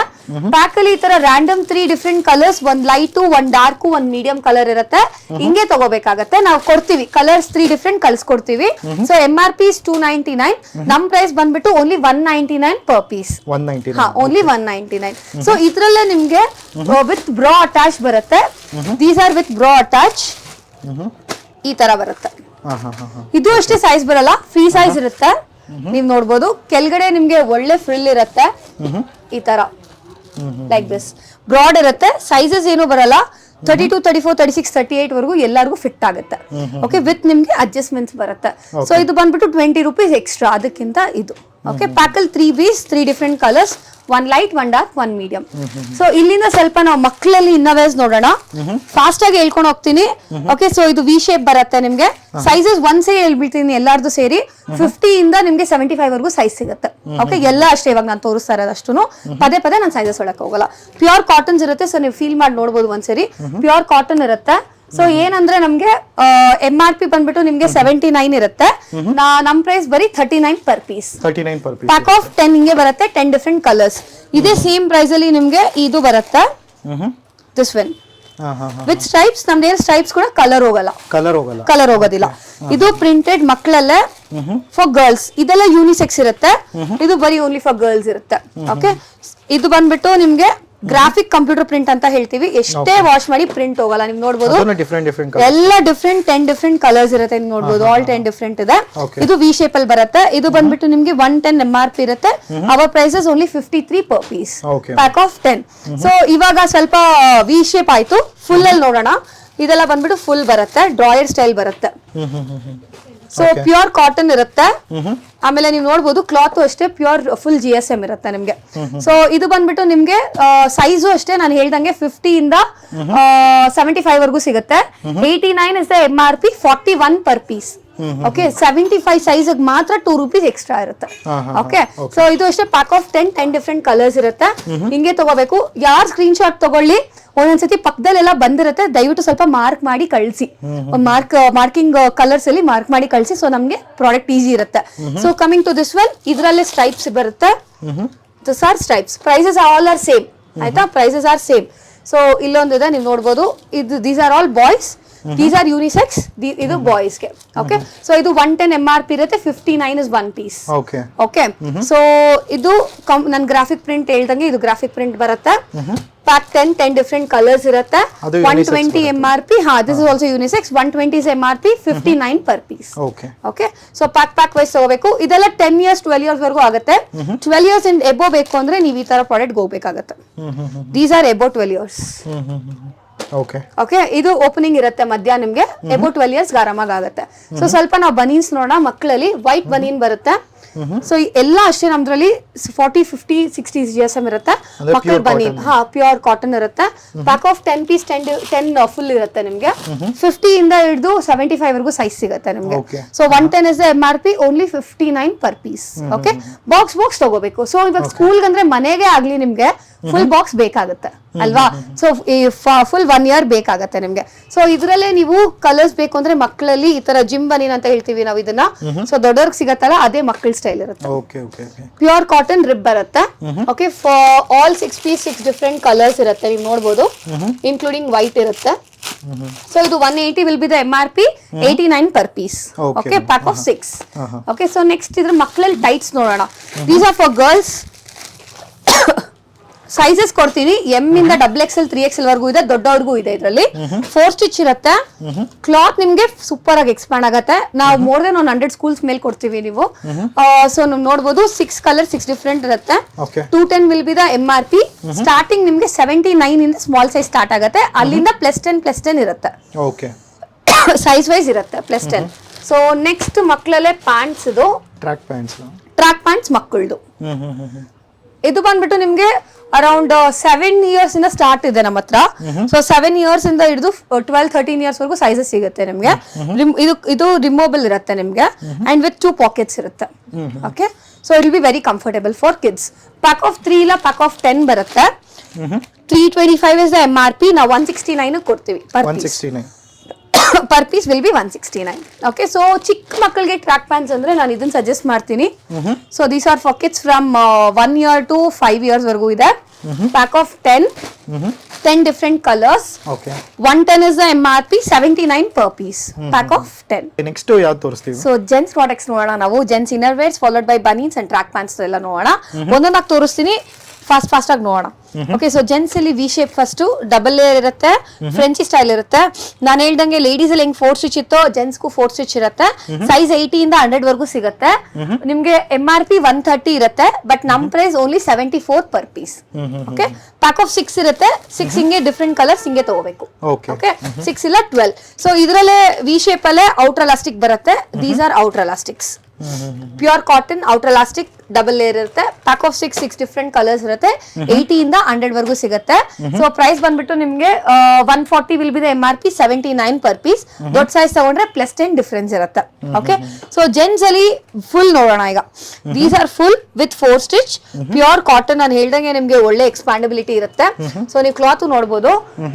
ಪ್ಯಾಕ್ ಅಲ್ಲಿ ಈ ತರ random 3 different colours, 1 light, 1 dark, 1 medium colour ಇರುತ್ತೆ. ಹಿಂಗೆ ತಗೋಬೇಕಾಗತ್ತೆ. ನಾವು ಕೊಡ್ತೀವಿ ಕಲರ್ಸ್ 3 ಡಿಫ್ರೆಂಟ್ ಕಳ್ಸಿಕೊಡ್ತೀವಿ. So MRP is 299. ನಮ್ ಪ್ರೈಸ್ ಬಂದ್ಬಿಟ್ಟು ಓನ್ಲಿ 199 ಪರ್ ಪೀಸ್. ಹಾ, ಓನ್ಲಿ 199. ಸೊ ಇದ್ರಲ್ಲೇ ನಿಮ್ಗೆ ವಿತ್ ಬ್ರಾ ಅಟ್ಯಾಚ್ ಬರುತ್ತೆ. These are with bra attach. ಈ ತರ ಬರುತ್ತೆ. ಇದು ಅಷ್ಟೇ ಸೈಜ್ ಬರಲ್ಲ, ಫ್ರೀ ಸೈಜ್ ಇರುತ್ತೆ. ನೀವ್ ನೋಡ್ಬೋದು ಕೆಳಗಡೆ ನಿಮ್ಗೆ ಒಳ್ಳೆ ಫ್ರಿಲ್ ಇರುತ್ತೆ. ಈ ತರ ಲೈಕ್ ದಿಸ್ ಬ್ರಾಡ್ ಇರುತ್ತೆ. ಸೈಜಸ್ ಏನು ಬರಲ್ಲ. 32, 34, 36, 38 ವರ್ಗೂ ಎಲ್ಲರಿಗೂ ಫಿಟ್ ಆಗುತ್ತೆ. ಓಕೆ, ವಿತ್ ನಿಮ್ಗೆ ಅಡ್ಜಸ್ಟ್ಮೆಂಟ್ಸ್ ಬರುತ್ತೆ. ಸೊ ಇದು ಬಂದ್ಬಿಟ್ಟು 20 ರೂಪೀಸ್ ಎಕ್ಸ್ಟ್ರಾ ಅದಕ್ಕಿಂತ ಇದು. ಓಕೆ, ಪ್ಯಾಕಲ್ 3 piece, 3 different colours, 1 light, 1 dark, 1 medium. So ಇಲ್ಲಿಂದ ಸ್ವಲ್ಪ ನಾವು ಮಕ್ಕಳಲ್ಲಿ ಇನ್ನವೇಸ್ ನೋಡೋಣ. ಫಾಸ್ಟ್ ಆಗಿ ಹೇಳ್ಕೊಂಡು ಹೋಗ್ತೀನಿ. ಓಕೆ, ಸೊ ಇದು ವಿ ಶೇಪ್ ಬರುತ್ತೆ ನಿಮ್ಗೆ. ಸೈಜಸ್ ಒಂದ್ಸರಿ ಹೇಳ್ಬಿಡ್ತೀನಿ ಎಲ್ಲಾರ್ದು ಸೇರಿ. 50 ಇಂದ ನಿಮ್ಗೆ 75 ವರ್ಗೂ ಸೈಜ್ ಸಿಗುತ್ತೆ. ಓಕೆ, ಎಲ್ಲ ಅಷ್ಟೇ ಇವಾಗ ನಾನು ತೋರಿಸ್ತಾ ಇರೋದಷ್ಟು. ಪದೇ ನಾನು ಸೈಜಸ್ ಒಳಕ್ಕೆ ಹೋಗಲ್ಲ. ಪ್ಯೂರ್ ಕಾಟನ್ಸ್ ಇರುತ್ತೆ. ಸೊ ನೀವು ಫೀಲ್ ಮಾಡಿ ನೋಡ್ಬೋದು ಒಂದ್ಸರಿ. ಪ್ಯೂರ್ ಕಾಟನ್ ಇರುತ್ತೆ. ಸೊ ಏನಂದ್ರೆ ನಮ್ಗೆ MRP ಬಂದ್ಬಿಟ್ಟು ನಿಮ್ಗೆ 79 ಇರುತ್ತೆ. ನಮ್ ಪ್ರೈಸ್ ಬರೀ 39 ಪರ್ ಪೀಸ್. ಪ್ಯಾಕ್ ಆಫ್ 10 ಹಿಂಗೆ ಬರುತ್ತೆ. 10 ಡಿಫ್ರೆಂಟ್ ಕಲರ್ಸ್. ಇದೇ ಸೇಮ್ ಪ್ರೈಸ್ ಅಲ್ಲಿ ನಿಮ್ಗೆ ಇದು ಬರುತ್ತೆ. This one with stripes. ನಮ್ದೇನ್ ಸ್ಟ್ರೈಪ್ಸ್ ಕೂಡ ಕಲರ್ ಹೋಗೋದಿಲ್ಲ. ಇದು ಪ್ರಿಂಟೆಡ್ ಮಕ್ಕಳಲ್ಲೇ ಫಾರ್ ಗರ್ಲ್ಸ್. ಇದೆಲ್ಲ ಯೂನಿಸೆಕ್ಸ್ ಇರುತ್ತೆ. ಇದು ಬರೀ ಓನ್ಲಿ ಫಾರ್ ಗರ್ಲ್ಸ್ ಇರುತ್ತೆ. ಓಕೆ, ಇದು ಬಂದ್ಬಿಟ್ಟು ನಿಮ್ಗೆ ಗ್ರಾಫಿಕ್ ಕಂಪ್ಯೂಟರ್ ಪ್ರಿಂಟ್ ಅಂತ ಹೇಳ್ತೀವಿ. ಎಷ್ಟೇ ವಾಶ್ ಮಾಡಿ ಪ್ರಿಂಟ್ ಹೋಗಲ್ಲ. ನೀವು ನೋಡಬಹುದು ಎಲ್ಲ ಡಿಫ್ರೆಂಟ್ 10 ಡಿಫ್ರೆಂಟ್ ಕಲರ್ಸ್ ಇರುತ್ತೆ. ನೀವು ನೋಡಬಹುದು ಆಲ್ 10 ಡಿಫ್ರೆಂಟ್ ಇದೆ. ಇದು ವಿ ಶೇಪ್ ಅಲ್ಲಿ ಬರುತ್ತೆ. ಇದು ಬಂದ್ಬಿಟ್ಟು ನಿಮ್ಗೆ 110 MRP ಇರುತ್ತೆ. Our prices only 53 per piece. Pack of 10. So ಇವಾಗ ಸ್ವಲ್ಪ ವಿ ಶೇಪ್ ಆಯ್ತು. ಫುಲ್ ಅಲ್ಲಿ ನೋಡೋಣ. ಇದೆಲ್ಲ ಬಂದ್ಬಿಟ್ಟು ಫುಲ್ ಬರುತ್ತೆ. ಡ್ರಾಯರ್ ಸ್ಟೈಲ್ ಬರುತ್ತೆ. ಸೊ ಪ್ಯೂರ್ ಕಾಟನ್ ಇರುತ್ತೆ. ಆಮೇಲೆ ನೀವು ನೋಡಬಹುದು ಕ್ಲಾತ್ ಅಷ್ಟೇ ಪ್ಯೂರ್ ಫುಲ್ GSM ಇರುತ್ತೆ ನಿಮ್ಗೆ. ಸೊ ಇದು ಬಂದ್ಬಿಟ್ಟು ನಿಮ್ಗೆ ಸೈಜು ಅಷ್ಟೇ ನಾನು ಹೇಳ್ದಂಗೆ 50 ಇಂದ 75 ವರ್ಗೂ ಸಿಗುತ್ತೆ. 89 is the MRP, 41 per piece. Okay 75 size ಮಾತ್ರ 2 rupees ಎಕ್ಸ್ಟ್ರಾ ಇರುತ್ತೆ. ಓಕೆ ಸೊ ಇದು ಅಷ್ಟೇ ಪ್ಯಾಕ್ ಆಫ್ 10 ಡಿಫ್ರೆಂಟ್ ಕಲರ್ಸ್ ಇರುತ್ತೆ. ಹಿಂಗೆ ತಗೋಬೇಕು. ಯಾರು ಸ್ಕ್ರೀನ್ ಶಾಟ್ ತಗೊಳ್ಳಿ, ಒಂದೊಂದ್ಸತಿ ಪಕ್ಕದಲ್ಲೆಲ್ಲ ಬಂದಿರುತ್ತೆ, ದಯವಿಟ್ಟು ಸ್ವಲ್ಪ ಮಾರ್ಕ್ ಮಾಡಿ ಕಳಿಸಿ. ಮಾರ್ಕಿಂಗ್ ಕಲರ್ಸ್ ಅಲ್ಲಿ ಮಾರ್ಕ್ ಮಾಡಿ ಕಳಿಸಿ. ಸೊ ನಮ್ಗೆ ಪ್ರಾಡಕ್ಟ್ ಈಸಿ ಇರುತ್ತೆ. So coming to this one, ಇದರಲ್ಲೇ ಸ್ಟ್ರೈಪ್ಸ್ ಬರುತ್ತೆ. This are stripes. Prices all are same ಆಯ್ತಾ, ಪ್ರೈಸಸ್ ಆರ್ ಸೇಮ್. ಸೊ ಇಲ್ಲೊಂದಿದೆ, ನೀವು ನೋಡ್ಬೋದು. ಇದು these are all boys, these are unisex. ಇದು ಬಾಯ್ಸ್ಗೆ. ಓಕೆ ಸೊ ಇದು 110 MRP ಇರುತ್ತೆ. 59 is 1 piece. ಓಕೆ ಸೊ ಇದು ನನ್ ಗ್ರಾಫಿಕ್ ಪ್ರಿಂಟ್ ಹೇಳ್ದಂಗೆ ಇದು ಗ್ರಾಫಿಕ್ ಪ್ರಿಂಟ್ ಬರುತ್ತೆ. ಪ್ಯಾಕ್ 10 ಡಿಫ್ರೆಂಟ್ ಕಲರ್ಸ್ ಇರುತ್ತೆ. 120 MRP. This is also unisex. 120 is MRP. 59 per piece. Okay so pack wise ತಗೋಬೇಕು. ಇದೆಲ್ಲ 10 years 12 years ವರೆಗೂ ಆಗುತ್ತೆ. 12 years ಇಂದ ಎಬೋ ಬೇಕು ಅಂದ್ರೆ ನೀವು ಈ ತರ ಪ್ರಾಡಕ್ಟ್ ಹೋಗ್ಬೇಕಾಗತ್ತೆ. These are above 12 years. Okay ಇದು ಓಪನಿಂಗ್ ಇರುತ್ತೆ ಮಧ್ಯ ನಿಮ್ಗೆ. ಎಬೋ 12 years ಆರಾಮಾಗಿ ಆಗುತ್ತೆ. ಸೊ ಸ್ವಲ್ಪ ನಾವು ಬನೀನ್ಸ್ ನೋಡೋಣ. ಮಕ್ಕಳಲ್ಲಿ ವೈಟ್ ಬನೀನ್ ಬರುತ್ತೆ. ಸೊ ಎಲ್ಲ ಅಷ್ಟೇ ನಮ್ದ್ರಲ್ಲಿ 40, 50, 60 GSM ಇರುತ್ತೆ. ಮಕ್ಕಳ ಬನೀನ್ ಪ್ಯೂರ್ ಕಾಟನ್ ಇರುತ್ತೆ. ಪ್ಯಾಕ್ ಆಫ್ 10 piece 10 ಫುಲ್ ಇರುತ್ತೆ ನಿಮ್ಗೆ. 50 ಇಂದ ಹಿಡಿದು 75 ವರೆಗೂ ಸೈಜ್ ಸಿಗುತ್ತೆ ನಿಮ್ಗೆ. So 110 is the MRP, only 59 per piece. Okay box ತಗೋಬೇಕು. ಸೊ ಇವಾಗ ಸ್ಕೂಲ್ ಅಂದ್ರೆ ಮನೆಗೆ ಆಗ್ಲಿ ನಿಮ್ಗೆ ಫುಲ್ ಬಾಕ್ಸ್ ಬೇಕಾಗುತ್ತೆ ಅಲ್ವಾ. ಸೊ ಫುಲ್ 1 year ಬೇಕಾಗತ್ತೆ ನಿಮ್ಗೆ. ಸೊ ಇದ್ರಲ್ಲೇ ನೀವು ಕಲರ್ಸ್ ಬೇಕು ಅಂದ್ರೆ ಮಕ್ಕಳಲ್ಲಿ ಈ ತರ ಜಿಮ್ ಬನೀನ್ ಅಂತ ಹೇಳ್ತೀವಿ ನಾವು ಇದನ್ನ. ಸೊ ದೊಡ್ಡವ್ರಿಗೆ ಸಿಗತ್ತಲ್ಲ, ಅದೇ ಮಕ್ಕಳ ಸ್ಟೈಲ್ ಇರುತ್ತೆ. ಪ್ಯೂರ್ ಕಾಟನ್ ರಿಬ್ ಬರುತ್ತೆ. Okay for all 6 piece 6 different colours ಇರುತ್ತೆ. ನೀವು ನೋಡ್ಬೋದು, ಇನ್ಕ್ಲೂಡಿಂಗ್ ವೈಟ್ ಇರುತ್ತೆ. ಸೊ ಇದು 180 will be the MRP. 89 per piece. Okay pack of 6. Okay so next ಇದ್ರ ಮಕ್ಕಳಲ್ಲಿ ಟೈಟ್ಸ್ ನೋಡೋಣ. These are for girls. Sizes ಕೊಡ್ತೀನಿ. ಎಂ ಇಂದ XXL 3XL ವರೆಗೂ ಇದೆ, ದೊಡ್ಡವ್ರಿಗೂ ಇದೆ. ಇದರಲ್ಲಿ 4 ಸ್ಟಿಚ್ ಇರುತ್ತೆ. ಕ್ಲಾತ್ ನಿಮ್ಗೆ ಸೂಪರ್ ಆಗಿ ಎಕ್ಸ್ಪ್ಯಾಂಡ್ ಆಗುತ್ತೆ. ನಾವು ಮೋರ್ ದೆನ್ 100 ಸ್ಕೂಲ್ಸ್ ಮೇಲೆ ಕೊಡ್ತೀವಿ ನೀವು. ಸೊ ನೀವು ನೋಡಬಹುದು 6 ಕಲರ್ 6 ಡಿಫ್ರೆಂಟ್ ಇರುತ್ತೆ. 210 will be the MRP. Starting ನಿಮ್ಗೆ 79 ಇಂದ ಸ್ಮಾಲ್ ಸೈಜ್ ಸ್ಟಾರ್ಟ್ ಆಗುತ್ತೆ. ಅಲ್ಲಿಂದ +10 ಇರುತ್ತೆ. ಸೈಜ್ ವೈಸ್ ಇರುತ್ತೆ +10. ಸೊ ನೆಕ್ಸ್ಟ್ ಮಕ್ಕಳಲ್ಲೇ ಪ್ಯಾಂಟ್ಸ್. ಇದು ಟ್ರ್ಯಾಕ್ ಪ್ಯಾಂಟ್ಸ್ ಮಕ್ಕಳದು. ಇದು ಬಂದ್ಬಿಟ್ಟು ನಿಮ್ಗೆ ಅರೌಂಡ್ 7 years ಇಂದ ಸ್ಟಾರ್ಟ್ ಇದೆ ನಮ್ಮ ಹತ್ರ. ಸೊ 7 years ಇಂದ ಹಿಡಿದು 12-13 years ವರೆಗೂ ಸೈಜಸ್ ಸಿಗುತ್ತೆ ನಿಮ್ಗೆ. ಇದು ರಿಮೂವಬಲ್ ಇರುತ್ತೆ ನಿಮ್ಗೆ ಅಂಡ್ ವಿತ್ 2 ಪಾಕೆಟ್ಸ್ ಇರುತ್ತೆ. Okay so it will be very comfortable for kids. Pack of 3 ಇಲ್ಲ ಪ್ಯಾಕ್ ಆಫ್ 10 ಬರುತ್ತೆ. 325 is the MRP. ನಾವು 169 ಕೊಡ್ತೀವಿ per piece will be 169. Okay so ಚಿಕ್ಕ ಮಕ್ಕಳಿಗೆ ಟ್ರ್ಯಾಕ್ ಪ್ಯಾಂಟ್ಸ್ ಅಂದ್ರೆ ನಾನು ಇದನ್ನ ಸಜೆಸ್ಟ್ ಮಾಡ್ತೀನಿ. So these are for kids from 1 year to 5 years ವರೆಗೂ ಇದೆ. Pack of 10 different colours. 110 is the MRP. 79 per piece. Pack of 10. Next ಯಾವ್ದು ತೋರಿಸ್ತೀವಿ? ಸೊ ಜೆಂಟ್ಸ್ ಪ್ರಾಡಕ್ಟ್ಸ್ ನೋಡೋಣ ನಾವು. Gents inner wears followed by banians and track pants ಎಲ್ಲ ನೋಡೋಣ. ಒಂದೊಂದಾಗಿ ತೋರಿಸ್ತೀನಿ, ಫಾಸ್ಟ್ ಆಗಿ ನೋಡೋಣ. ಓಕೆ ಸೊ ಜೆಂಟ್ಸ್ ಅಲ್ಲಿ V shape first double layer ಇರುತ್ತೆ. ಫ್ರೆಂಚಿ ಸ್ಟೈಲ್ ಇರುತ್ತೆ. ನಾನು ಹೇಳ್ದಂಗೆ ಲೇಡೀಸ್ ಅಲ್ಲಿ ಹೆಂಗ್ 4 ಸ್ಟಿಚ್ ಇತ್ತು, ಜೆಂಟ್ಸ್ಗೂ 4 ಸ್ಟಿಚ್ ಇರುತ್ತೆ. ಸೈಜ್ 80 ಇಂದ 100 ವರೆಗೂ ಸಿಗುತ್ತೆ ನಿಮ್ಗೆ. MRP 130 ಇರುತ್ತೆ, ಬಟ್ ನಮ್ price only 74 per piece. Okay pack of 6 ಇರುತ್ತೆ. 6 ಹಿಂಗೆ ಡಿಫ್ರೆಂಟ್ ಕಲರ್ಸ್ ಹಿಂಗೆ ತಗೋಬೇಕು. ಓಕೆ 6 ಇಲ್ಲ 12. ಸೊ ಇದ್ರಲ್ಲೇ ವಿ ಶೇಪ್ ಅಲ್ಲೇ ಔಟರ್ ಎಲಾಸ್ಟಿಕ್ ಬರುತ್ತೆ. These are outer elastics. Pure cotton outer elastic double layer ಇರುತ್ತೆ. ಪ್ಯಾಕ್ ಆಫ್ 6 ಡಿಫ್ರೆಂಟ್ ಕಲರ್ಸ್ ಇರುತ್ತೆ. 80 ಇಂದ 100 ವರೆಗೂ ಸಿಗುತ್ತೆ. ಸೊ ಪ್ರೈಸ್ ಬಂದ್ಬಿಟ್ಟು ನಿಮ್ಗೆ 140 will be the MRP. 79 per piece. ದೊಡ್ಡ ಸೈಜ್ ತಗೊಂಡ್ರೆ +10 ಡಿಫರೆನ್ಸ್ ಇರುತ್ತೆ. ಓಕೆ ಸೊ ಜೆಂಟ್ಸ್ ಅಲ್ಲಿ ಫುಲ್ ನೋಡೋಣ ಈಗ. These are full with 4 stitch pure cotton. ನಾನು ಹೇಳ್ದಂಗೆ ನಿಮ್ಗೆ ಒಳ್ಳೆ ಎಕ್ಸ್ಪ್ಯಾಂಡಬಿಲಿಟಿ ಇರುತ್ತೆ. ಸೊ ನೀವು ಕ್ಲಾತ್ ನೋಡಬಹುದು.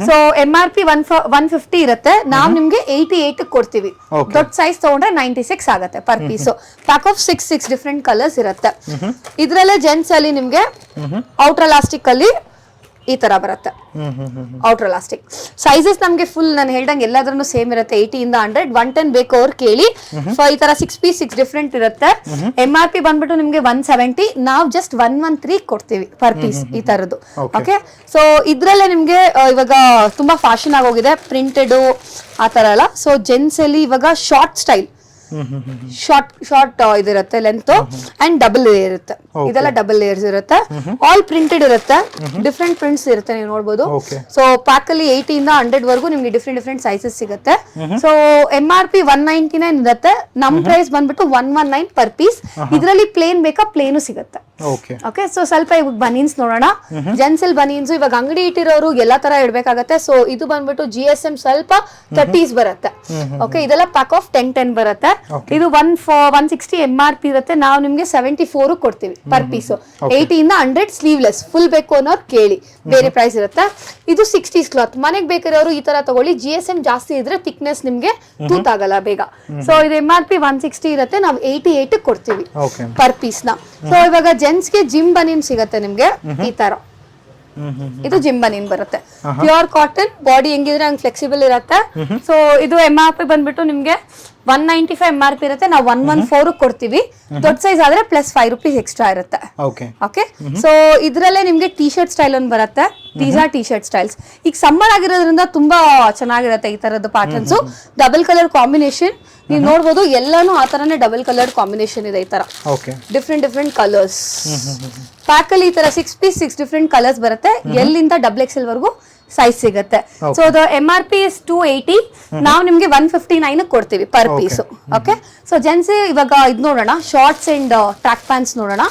ಸೊ MRP 150 ಇರುತ್ತೆ. ನಾವು ನಿಮ್ಗೆ 88 ಕೊಡ್ತೀವಿ. ದೊಡ್ಡ ಸೈಜ್ ತಗೊಂಡ್ರೆ 96 ಆಗುತ್ತೆ per piece. Pack of 6 different colours ಇರುತ್ತೆ. ಇದ್ರಲ್ಲೇ ಜೆಂಟ್ಸ್ ಅಲ್ಲಿ ನಿಮ್ಗೆ ಔಟರ್ ಎಲಾಸ್ಟಿಕ್ ಅಲ್ಲಿ ಈ ತರ ಬರುತ್ತೆ. ಔಟರ್ ಎಲಾಸ್ಟಿಕ್ ಸೈಜಸ್ ನಮ್ಗೆ ಫುಲ್ ನಾನು ಹೇಳ್ದಂಗೆ ಎಲ್ಲಾದ್ರೂ ಸೇಮ್ ಇರುತ್ತೆ. 80 ಇಂದ 100. 110 ಬೇಕು ಅವ್ರು ಕೇಳಿ. ಈ ತರ 6 piece 6 ಡಿಫ್ರೆಂಟ್ ಇರುತ್ತೆ. MRP ಬಂದ್ಬಿಟ್ಟು ನಿಮ್ಗೆ 170. ನಾವು ಜಸ್ಟ್ 113 ಕೊಡ್ತೀವಿ ಪರ್ ಪೀಸ್ ಈ ತರದ್ದು. ಓಕೆ ಸೊ ಇದ್ರಲ್ಲೇ ನಿಮ್ಗೆ ಇವಾಗ ತುಂಬಾ ಫ್ಯಾಷನ್ ಆಗೋಗಿದೆ ಪ್ರಿಂಟೆಡ್ ಆ ತರ ಎಲ್ಲ. ಸೊ ಜೆಂಟ್ಸ್ ಅಲ್ಲಿ ಇವಾಗ ಶಾರ್ಟ್ ಸ್ಟೈಲ್, ಶಾರ್ಟ್ ಇದಿರುತ್ತೆ ಲೆಂತ್ ಅಂಡ್ ಡಬಲ್ ಲೇಯರ್ ಇರುತ್ತೆ. ಇದೆಲ್ಲ ಡಬಲ್ ಲೇಯರ್ಸ್ ಇರುತ್ತೆ. ಆಲ್ ಪ್ರಿಂಟೆಡ್ ಇರುತ್ತೆ. ಡಿಫ್ರೆಂಟ್ ಪ್ರಿಂಟ್ಸ್ ಇರುತ್ತೆ, ನೀವು ನೋಡಬಹುದು. ಸೊ ಪ್ಯಾಕ್ ಅಲ್ಲಿ 80 ಇಂದ 100 ವರೆಗೂ ನಿಮ್ಗೆ ಡಿಫ್ರೆಂಟ್ ಸೈಜಸ್ ಸಿಗುತ್ತೆ. ಸೊ MRP 199 ಇರುತ್ತೆ. ನಮ್ ಪ್ರೈಸ್ ಬಂದ್ಬಿಟ್ಟು 119 per piece. ಇದರಲ್ಲಿ ಪ್ಲೇನ್ ಬೇಕಾ ಪ್ಲೇನು ಸಿಗುತ್ತೆ. ಓಕೆ ಓಕೆ ಸೊ ಸ್ವಲ್ಪ ಇವಾಗ ಬನೀನ್ಸ್ ನೋಡೋಣ. ಜೆಂಟ್ಸ್ ಬನೀನ್ಸ್ ಇವಾಗ ಅಂಗಡಿ ಇಟ್ಟಿರೋರು ಎಲ್ಲಾ ತರ ಇಡ್ಬೇಕಾಗತ್ತೆ. ಸೊ ಇದು ಬಂದ್ಬಿಟ್ಟು GSM ಸ್ವಲ್ಪ 30s ಬರುತ್ತೆ. ಓಕೆ ಇದೆಲ್ಲ ಪ್ಯಾಕ್ ಆಫ್ 10 ಬರುತ್ತೆ. ಇದು 160 MRP ಇರುತ್ತೆ. ನಾವು ನಿಮ್ಗೆ 74 ಕೊಡ್ತೀವಿ ಪರ್ ಪೀಸ್. 80 ಇಂದ 100 ಸ್ಲೀವ್ಲೆಸ್ ಫುಲ್ ಬೇಕು ಅನ್ನೋರು ಕೇಳಿ, ಬೇರೆ ಪ್ರೈಸ್ ಇರುತ್ತೆ. ಇದು 60s ಕ್ಲಾತ್. ಮನೆಗೆ ಬೇಕಾದವರು ಈ ತರ ತಗೊಳ್ಳಿ. GSM ಜಾಸ್ತಿ ಇದ್ರೆ ಥಿಕ್ನೆಸ್ ನಿಮ್ಗೆ ತೂತಾಗಲ್ಲ ಬೇಗ. ಸೊ ಇದು MRP 160 ಇರುತ್ತೆ, ನಾವು 88 ಕೊಡ್ತೀವಿ ಪರ್ ಪೀಸ್ ನ. ಸೊ ಇವಾಗ ಜೆಂಟ್ಸ್ ಗೆ ಜಿಮ್ ಬನೀನ್ ಸಿಗತ್ತೆ ನಿಮ್ಗೆ ಈ ತರ. ಇದು ಜಿಮ್ ಬನೀನ್ ಬರುತ್ತೆ, ಪ್ಯೂರ್ ಕಾಟನ್, ಬಾಡಿ ಹೆಂಗಿದ್ರೆ ಹಂಗ್ ಫ್ಲೆಕ್ಸಿಬಲ್ ಇರುತ್ತೆ. ಸೊ ಇದು MRP ಬಂದ್ಬಿಟ್ಟು ನಿಮ್ಗೆ 195 MRP ಇರುತ್ತೆ, ನಾವು 114 ಕೊಡ್ತೀವಿ. ದೊಡ್ಡ ಸೈಜ್ ಆದ್ರೆ ಪ್ಲಸ್ 5 ರೂಪೀಸ್ ಎಕ್ಸ್ಟ್ರಾ ಇರುತ್ತೆ. ಓಕೆ ಸೊ ಇದ್ರಲ್ಲೇ ನಿಮ್ಗೆ ಟಿ ಶರ್ಟ್ ಸ್ಟೈಲ್ ಒಂದು ಬರುತ್ತೆ. These R T shirt styles. ಈಗ ಸಮ್ಮರ್ ಆಗಿರೋದ್ರಿಂದ ತುಂಬಾ ಚೆನ್ನಾಗಿರುತ್ತೆ ಈ ತರದ್ದು ಪ್ಯಾಟರ್ನ್ಸ್. ಡಬಲ್ ಕಲರ್ ಕಾಂಬಿನೇಷನ್ ನೀವು ನೋಡ್ಬೋದು, ಎಲ್ಲಾನು ಆ ತರನೇ ಡಬಲ್ ಕಲರ್ ಕಾಂಬಿನೇಷನ್ ಇದೆ ಈ ತರ. ಡಿಫ್ರೆಂಟ್ ಕಲರ್ಸ್ ಪ್ಯಾಕ್ ಅಲ್ಲಿ ಈ ತರ 6 ಪೀಸ್ 6 ಡಿಫ್ರೆಂಟ್ ಕಲರ್ಸ್ ಬರುತ್ತೆ. ಎಲ್ಲಿಂದ XL ವರೆಗೂ ಸೈಜ್ ಸಿಗುತ್ತೆ. ಸೊ ದ MRP ಇಸ್ 280, ನಾವು ನಿಮ್ಗೆ 159 ಕೊಡ್ತೀವಿ per piece. Okay so gents ಇವಾಗ ಇದು ನೋಡೋಣ, ಶಾರ್ಟ್ಸ್ ಅಂಡ್ ಟ್ರ್ಯಾಕ್ ಪ್ಯಾಂಟ್ಸ್ ನೋಡೋಣ.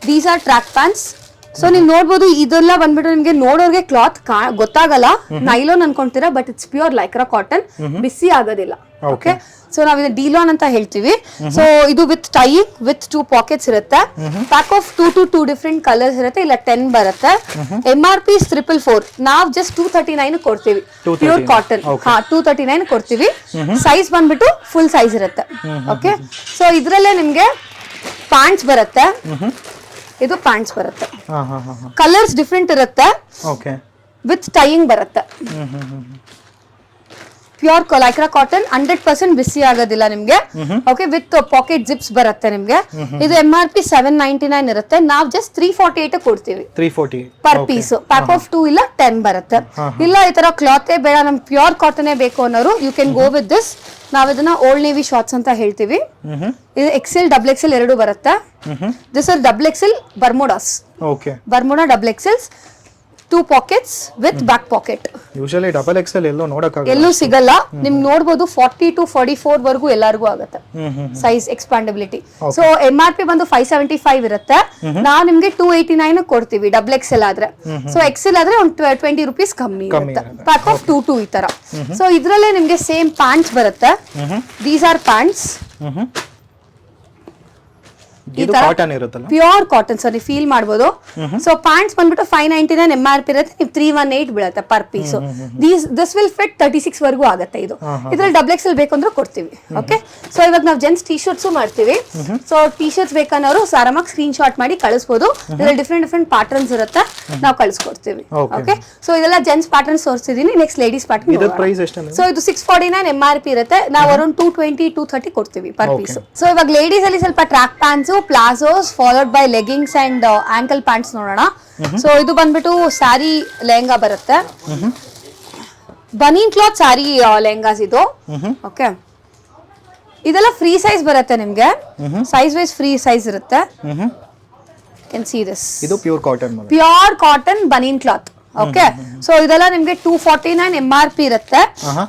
These are track pants. So ನೀವು ನೋಡ್ಬೋದು, ಇದೆಲ್ಲ ಬಂದ್ಬಿಟ್ಟು ನಿಮ್ಗೆ ನೋಡೋರ್ಗೆ ಕ್ಲಾತ್ ಗೊತ್ತಾಗಲ್ಲ, ನೈಲಾನ್ ಅನ್ಕೊಂತೀರಾ, but it's pure Lycra cotton, ಬಿಸಿ ಆಗೋದಿಲ್ಲ. ಓಕೆ ಸೊ ನಾವು ಇದು ಡಿಲಾನ್ ಅಂತ ಹೇಳ್ತೀವಿ. ಸೊ ಇದು ವಿತ್ ಟೈಯಿಂಗ್ ವಿತ್ 2 ಪಾಕೆಟ್ಸ್ ಇರುತ್ತೆ. Pack of 2 to 2 different colours ಇರುತ್ತೆ. ಇಲ್ಲ 10 ಬರುತ್ತೆ. MRP 444, ನಾವು ಜಸ್ಟ್ 239 ಕೊಡ್ತೀವಿ ಪ್ಯೂರ್ ಕಾಟನ್. 239 ಕೊಡ್ತೀವಿ. ಸೈಜ್ ಬಂದ್ಬಿಟ್ಟು ಫುಲ್ ಸೈಜ್ ಇರುತ್ತೆ. ಓಕೆ ಸೊ ಇದ್ರಲ್ಲೇ ನಿಮ್ಗೆ ಪ್ಯಾಂಟ್ಸ್ ಬರುತ್ತೆ. ಇದು ಪ್ಯಾಂಟ್ಸ್ ಬರುತ್ತೆ, ಕಲರ್ಸ್ ಡಿಫ್ರೆಂಟ್ ಇರುತ್ತೆ, ವಿತ್ ಟೈಯಿಂಗ್ ಬರುತ್ತೆ. ಪ್ಯೂರ್ ಲೈಕ್ರಾ ಕಾಟನ್, 100% ಬಿಸಿ ಆಗೋದಿಲ್ಲ ನಿಮ್ಗೆ. ಓಕೆ ವಿತ್ ಪಾಕೆಟ್ ಜಿಪ್ಸ್ ಬರುತ್ತೆ ನಿಮ್ಗೆ. ಇದು MRP 799 ಇರುತ್ತೆ, ನಾವು ಜಸ್ಟ್ 348 ಕೊಡ್ತೀವಿ ಪರ್ ಪೀಸ್. ಪ್ಯಾಕ್ ಆಫ್ 2 ಇಲ್ಲ 10 ಬರುತ್ತೆ. ಇಲ್ಲ ಈ ತರ ಕ್ಲಾತ್ ಬೇಡ, ನಮ್ ಪ್ಯೂರ್ ಕಾಟನ್ ಬೇಕು ಅನ್ನೋರು you can go with this. ನಾವ್ ಇದನ್ನ ಓಲ್ಡ್ ನೇವಿ ಶಾರ್ಟ್ಸ್ ಅಂತ ಹೇಳ್ತೀವಿ. ಇದು XL XXL ಎರಡು ಬರುತ್ತೆ. This are XXL bermudas. Bermuda XXLs, 2 pockets with back pocket. Usually XXL ಎಲ್ಲೂ ಸಿಗಲ್ಲ. ನಿಮ್ಗೆ ನೋಡಬಹುದು 40 to 44 ವರೆಗೂ ಎಲ್ಲರಿಗೂ ಆಗುತ್ತೆ ಸೈಜ್ ಎಕ್ಸ್ಪಾಂಡಬಿಲಿಟಿ. ಸೊ MRP ಬಂದು 575 ಇರುತ್ತೆ, ನಾವು ನಿಮ್ಗೆ 289 ಕೊಡ್ತೀವಿ XXL ಆದ್ರೆ. ಸೊ XL ಆದ್ರೆ ಒಂದು 20 ರೂಪೀಸ್ ಕಮ್ಮಿ ಇರುತ್ತೆ. ಪ್ಯಾಕ್ ಆಫ್ 2 ಈ ತರ. ಸೊ ಇದ್ರಲ್ಲೇ ನಿಮ್ಗೆ ಸೇಮ್ ಪ್ಯಾಂಟ್ಸ್ ಬರುತ್ತೆ. These are pants. Pure cotton sir, ನೀವು ಫೀಲ್ ಮಾಡಬಹುದು. ಸೊ ಪ್ಯಾಂಟ್ಸ್ ಬಂದ್ಬಿಟ್ಟು 599 MRP ಇರುತ್ತೆ, ನೀವು 318 ಬೀಳುತ್ತೆ per piece. This will fit 36 ವರೆಗೂ ಆಗುತ್ತೆ. ಇದು ಇದ್ರಲ್ಲಿ XXL ಬೇಕಂದ್ರೆ ಕೊಡ್ತೀವಿ. ಓಕೆ ಸೊ ಇವಾಗ ನಾವು ಜೆಂಟ್ಸ್ ಟಿ ಶರ್ಟ್ಸ್ ಮಾಡ್ತೀವಿ. ಸೊ ಟಿ ಶರ್ಟ್ಸ್ ಬೇಕನ್ನೋರು ಆರಾಮಾಗಿ ಸ್ಕ್ರೀನ್ ಶಾಟ್ ಮಾಡಿ ಕಳಿಸಬಹುದು. ಇದ್ರಲ್ಲಿ ಡಿಫ್ರೆಂಟ್ ಪ್ಯಾಟರ್ನ್ಸ್ ಇರುತ್ತೆ, ನಾವು ಕಳಿಸ್ಕೊಡ್ತೀವಿ. ಓಕೆ ಸೊ ಇದೆಲ್ಲ ಜೆಂಟ್ಸ್ ಪ್ಯಾಟರ್ನ್ಸ್ ತೋರಿಸ್ತಿದೀನಿ. Next ladies pattern. ಸೊ ಇದು 649 MRP ಇರುತ್ತೆ, ನಾವು ಅರೌಂಡ್ 220 230 ಕೊಡ್ತೀವಿ ಪರ್ ಪೀಸ್. ಸೊ ಇವಾಗ ಲೇಡೀಸ್ ಅಲ್ಲಿ ಸ್ವಲ್ಪ track pants, palazzos followed by leggings and ankle pants ನೋಡೋಣ. ಸೊ ಇದು ಬಂದ್ಬಿಟ್ಟು ಸ್ಯಾರಿ ಲೆಹಂಗಾ ಬರುತ್ತೆ, ಬನೀನ್ ಕ್ಲಾತ್ ಸ್ಯಾರಿ ಲೆಹಂಗಾಸ್ ಇದು. ಓಕೆ ಇದೆಲ್ಲ ಫ್ರೀ ಸೈಜ್ ಬರುತ್ತೆ ನಿಮ್ಗೆ, ಸೈಜ್ ವೈಸ್ ಫ್ರೀ ಸೈಜ್ ಇರುತ್ತೆ. Can see this. ಇದು pure cotton banian cloth. Okay so ಇದೆಲ್ಲ ನಿಮ್ಗೆ 249 MRP ಇರುತ್ತೆ,